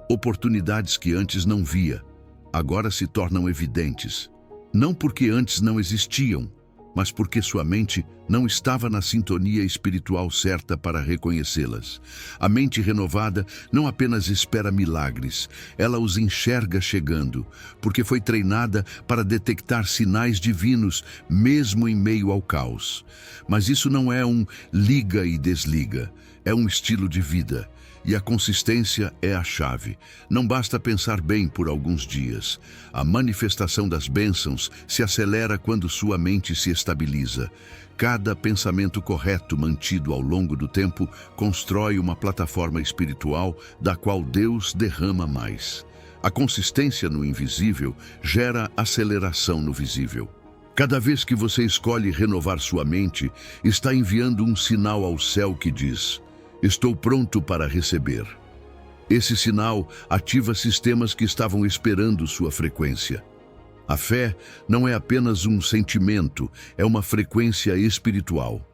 Oportunidades que antes não via, agora se tornam evidentes. Não porque antes não existiam, mas porque sua mente não estava na sintonia espiritual certa para reconhecê-las. A mente renovada não apenas espera milagres, ela os enxerga chegando, porque foi treinada para detectar sinais divinos, mesmo em meio ao caos. Mas isso não é um liga e desliga, é um estilo de vida. E a consistência é a chave. Não basta pensar bem por alguns dias. A manifestação das bênçãos se acelera quando sua mente se estabiliza. Cada pensamento correto mantido ao longo do tempo constrói uma plataforma espiritual da qual Deus derrama mais. A consistência no invisível gera aceleração no visível. Cada vez que você escolhe renovar sua mente, está enviando um sinal ao céu que diz: estou pronto para receber. Esse sinal ativa sistemas que estavam esperando sua frequência. A fé não é apenas um sentimento, é uma frequência espiritual.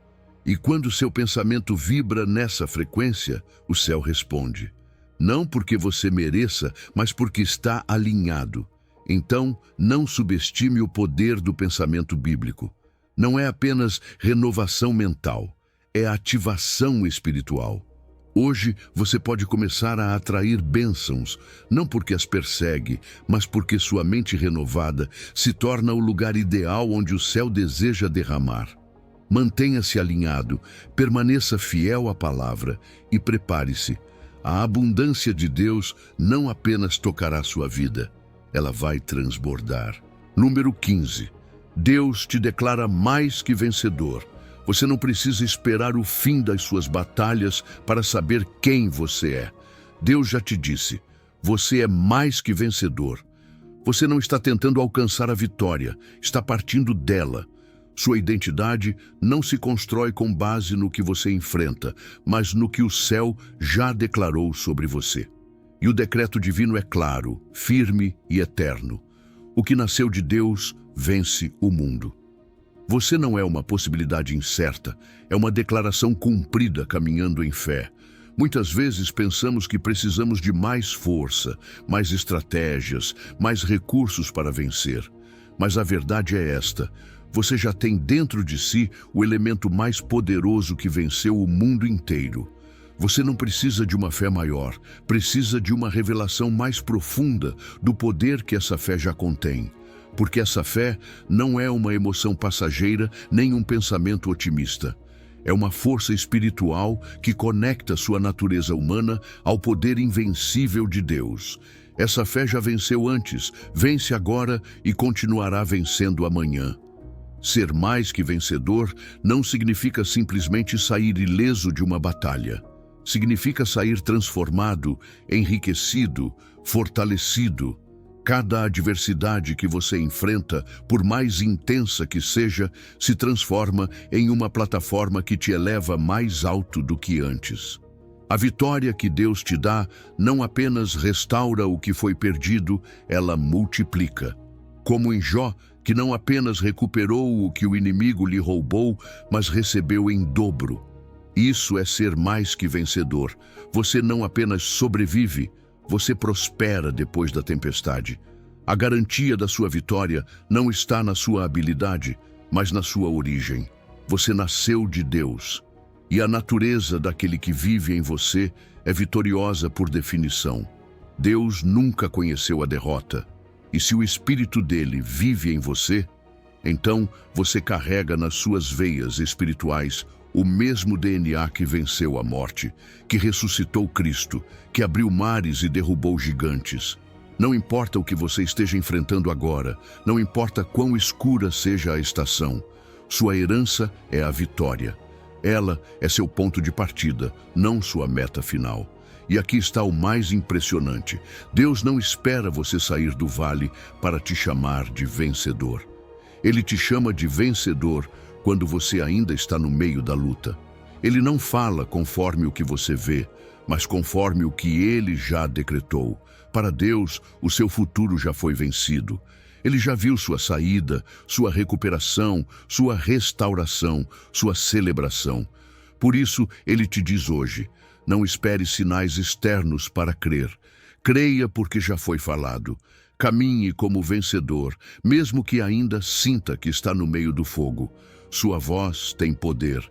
E quando seu pensamento vibra nessa frequência, o céu responde. Não porque você mereça, mas porque está alinhado. Então, não subestime o poder do pensamento bíblico. Não é apenas renovação mental. É ativação espiritual. Hoje você pode começar a atrair bênçãos, não porque as persegue, mas porque sua mente renovada se torna o lugar ideal onde o céu deseja derramar. Mantenha-se alinhado, permaneça fiel à palavra e prepare-se. A abundância de Deus não apenas tocará sua vida, ela vai transbordar. Número 15. Deus te declara mais que vencedor. Você não precisa esperar o fim das suas batalhas para saber quem você é. Deus já te disse, você é mais que vencedor. Você não está tentando alcançar a vitória, está partindo dela. Sua identidade não se constrói com base no que você enfrenta, mas no que o céu já declarou sobre você. E o decreto divino é claro, firme e eterno. O que nasceu de Deus vence o mundo. Você não é uma possibilidade incerta, é uma declaração cumprida caminhando em fé. Muitas vezes pensamos que precisamos de mais força, mais estratégias, mais recursos para vencer. Mas a verdade é esta: você já tem dentro de si o elemento mais poderoso que venceu o mundo inteiro. Você não precisa de uma fé maior, precisa de uma revelação mais profunda do poder que essa fé já contém. Porque essa fé não é uma emoção passageira nem um pensamento otimista. É uma força espiritual que conecta sua natureza humana ao poder invencível de Deus. Essa fé já venceu antes, vence agora e continuará vencendo amanhã. Ser mais que vencedor não significa simplesmente sair ileso de uma batalha. Significa sair transformado, enriquecido, fortalecido. Cada adversidade que você enfrenta, por mais intensa que seja, se transforma em uma plataforma que te eleva mais alto do que antes. A vitória que Deus te dá não apenas restaura o que foi perdido, ela multiplica. Como em Jó, que não apenas recuperou o que o inimigo lhe roubou, mas recebeu em dobro. Isso é ser mais que vencedor. Você não apenas sobrevive, você prospera depois da tempestade. A garantia da sua vitória não está na sua habilidade, mas na sua origem. Você nasceu de Deus. E a natureza daquele que vive em você é vitoriosa por definição. Deus nunca conheceu a derrota. E se o Espírito dele vive em você, então você carrega nas suas veias espirituais o mesmo DNA que venceu a morte, que ressuscitou Cristo, que abriu mares e derrubou gigantes. Não importa o que você esteja enfrentando agora, não importa quão escura seja a estação, sua herança é a vitória. Ela é seu ponto de partida, não sua meta final. E aqui está o mais impressionante: Deus não espera você sair do vale para te chamar de vencedor. Ele te chama de vencedor quando você ainda está no meio da luta. Ele não fala conforme o que você vê, mas conforme o que ele já decretou. Para Deus, o seu futuro já foi vencido. Ele já viu sua saída, sua recuperação, sua restauração, sua celebração. Por isso, ele te diz hoje: não espere sinais externos para crer. Creia porque já foi falado. Caminhe como vencedor, mesmo que ainda sinta que está no meio do fogo. Sua voz tem poder.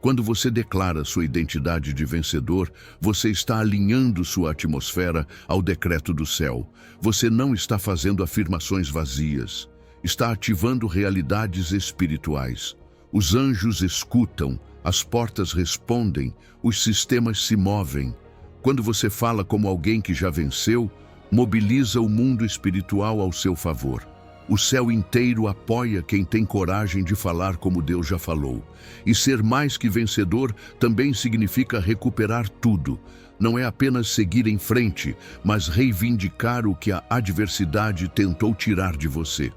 Quando você declara sua identidade de vencedor, você está alinhando sua atmosfera ao decreto do céu. Você não está fazendo afirmações vazias. Está ativando realidades espirituais. Os anjos escutam, as portas respondem, os sistemas se movem. Quando você fala como alguém que já venceu, mobiliza o mundo espiritual ao seu favor. O céu inteiro apoia quem tem coragem de falar como Deus já falou. E ser mais que vencedor também significa recuperar tudo. Não é apenas seguir em frente, mas reivindicar o que a adversidade tentou tirar de você.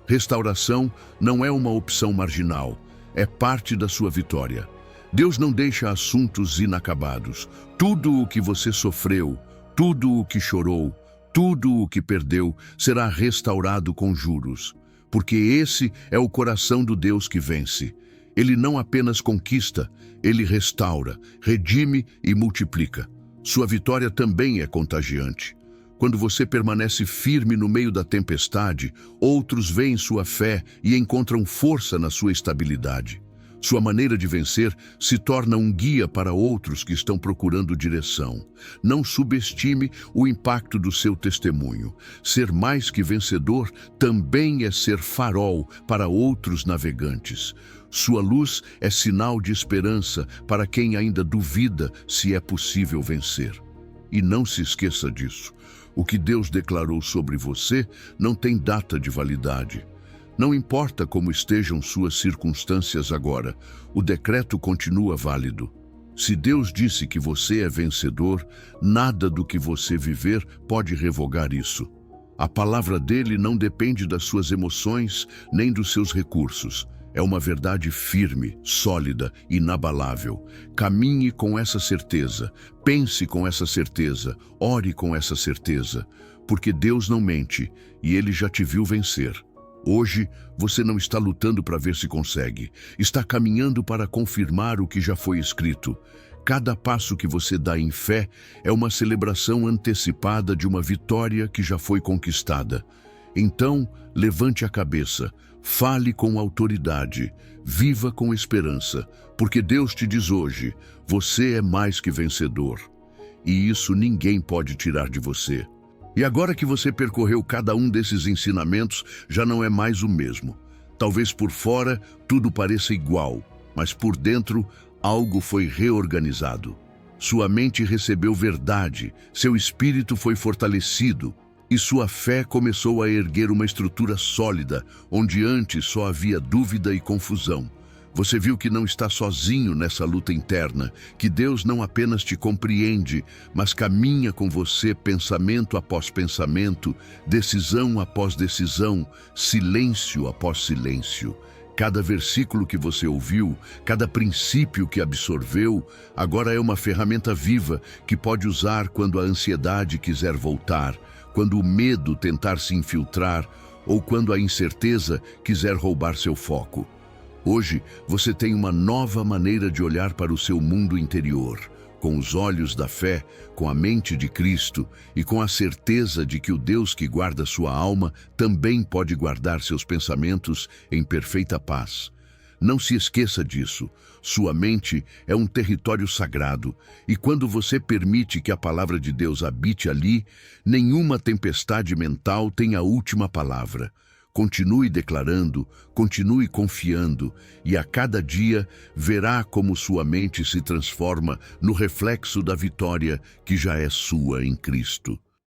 Restauração não é uma opção marginal, é parte da sua vitória. Deus não deixa assuntos inacabados. Tudo o que você sofreu, tudo o que chorou, tudo o que perdeu será restaurado com juros, porque esse é o coração do Deus que vence. Ele não apenas conquista, ele restaura, redime e multiplica. Sua vitória também é contagiante. Quando você permanece firme no meio da tempestade, outros veem sua fé e encontram força na sua estabilidade. Sua maneira de vencer se torna um guia para outros que estão procurando direção. Não subestime o impacto do seu testemunho. Ser mais que vencedor também é ser farol para outros navegantes. Sua luz é sinal de esperança para quem ainda duvida se é possível vencer. E não se esqueça disso. O que Deus declarou sobre você não tem data de validade. Não importa como estejam suas circunstâncias agora, o decreto continua válido. Se Deus disse que você é vencedor, nada do que você viver pode revogar isso. A palavra dele não depende das suas emoções nem dos seus recursos. É uma verdade firme, sólida, inabalável. Caminhe com essa certeza, pense com essa certeza, ore com essa certeza, porque Deus não mente e ele já te viu vencer. Hoje, você não está lutando para ver se consegue. Está caminhando para confirmar o que já foi escrito. Cada passo que você dá em fé é uma celebração antecipada de uma vitória que já foi conquistada. Então, levante a cabeça, fale com autoridade, viva com esperança, porque Deus te diz hoje, você é mais que vencedor. E isso ninguém pode tirar de você. E agora que você percorreu cada um desses ensinamentos, já não é mais o mesmo. Talvez por fora tudo pareça igual, mas por dentro algo foi reorganizado. Sua mente recebeu verdade, seu espírito foi fortalecido e sua fé começou a erguer uma estrutura sólida, onde antes só havia dúvida e confusão. Você viu que não está sozinho nessa luta interna, que Deus não apenas te compreende, mas caminha com você pensamento após pensamento, decisão após decisão, silêncio após silêncio. Cada versículo que você ouviu, cada princípio que absorveu, agora é uma ferramenta viva que pode usar quando a ansiedade quiser voltar, quando o medo tentar se infiltrar ou quando a incerteza quiser roubar seu foco. Hoje, você tem uma nova maneira de olhar para o seu mundo interior, com os olhos da fé, com a mente de Cristo e com a certeza de que o Deus que guarda sua alma também pode guardar seus pensamentos em perfeita paz. Não se esqueça disso. Sua mente é um território sagrado, e quando você permite que a palavra de Deus habite ali, nenhuma tempestade mental tem a última palavra. Continue declarando, continue confiando, e a cada dia verá como sua mente se transforma no reflexo da vitória que já é sua em Cristo.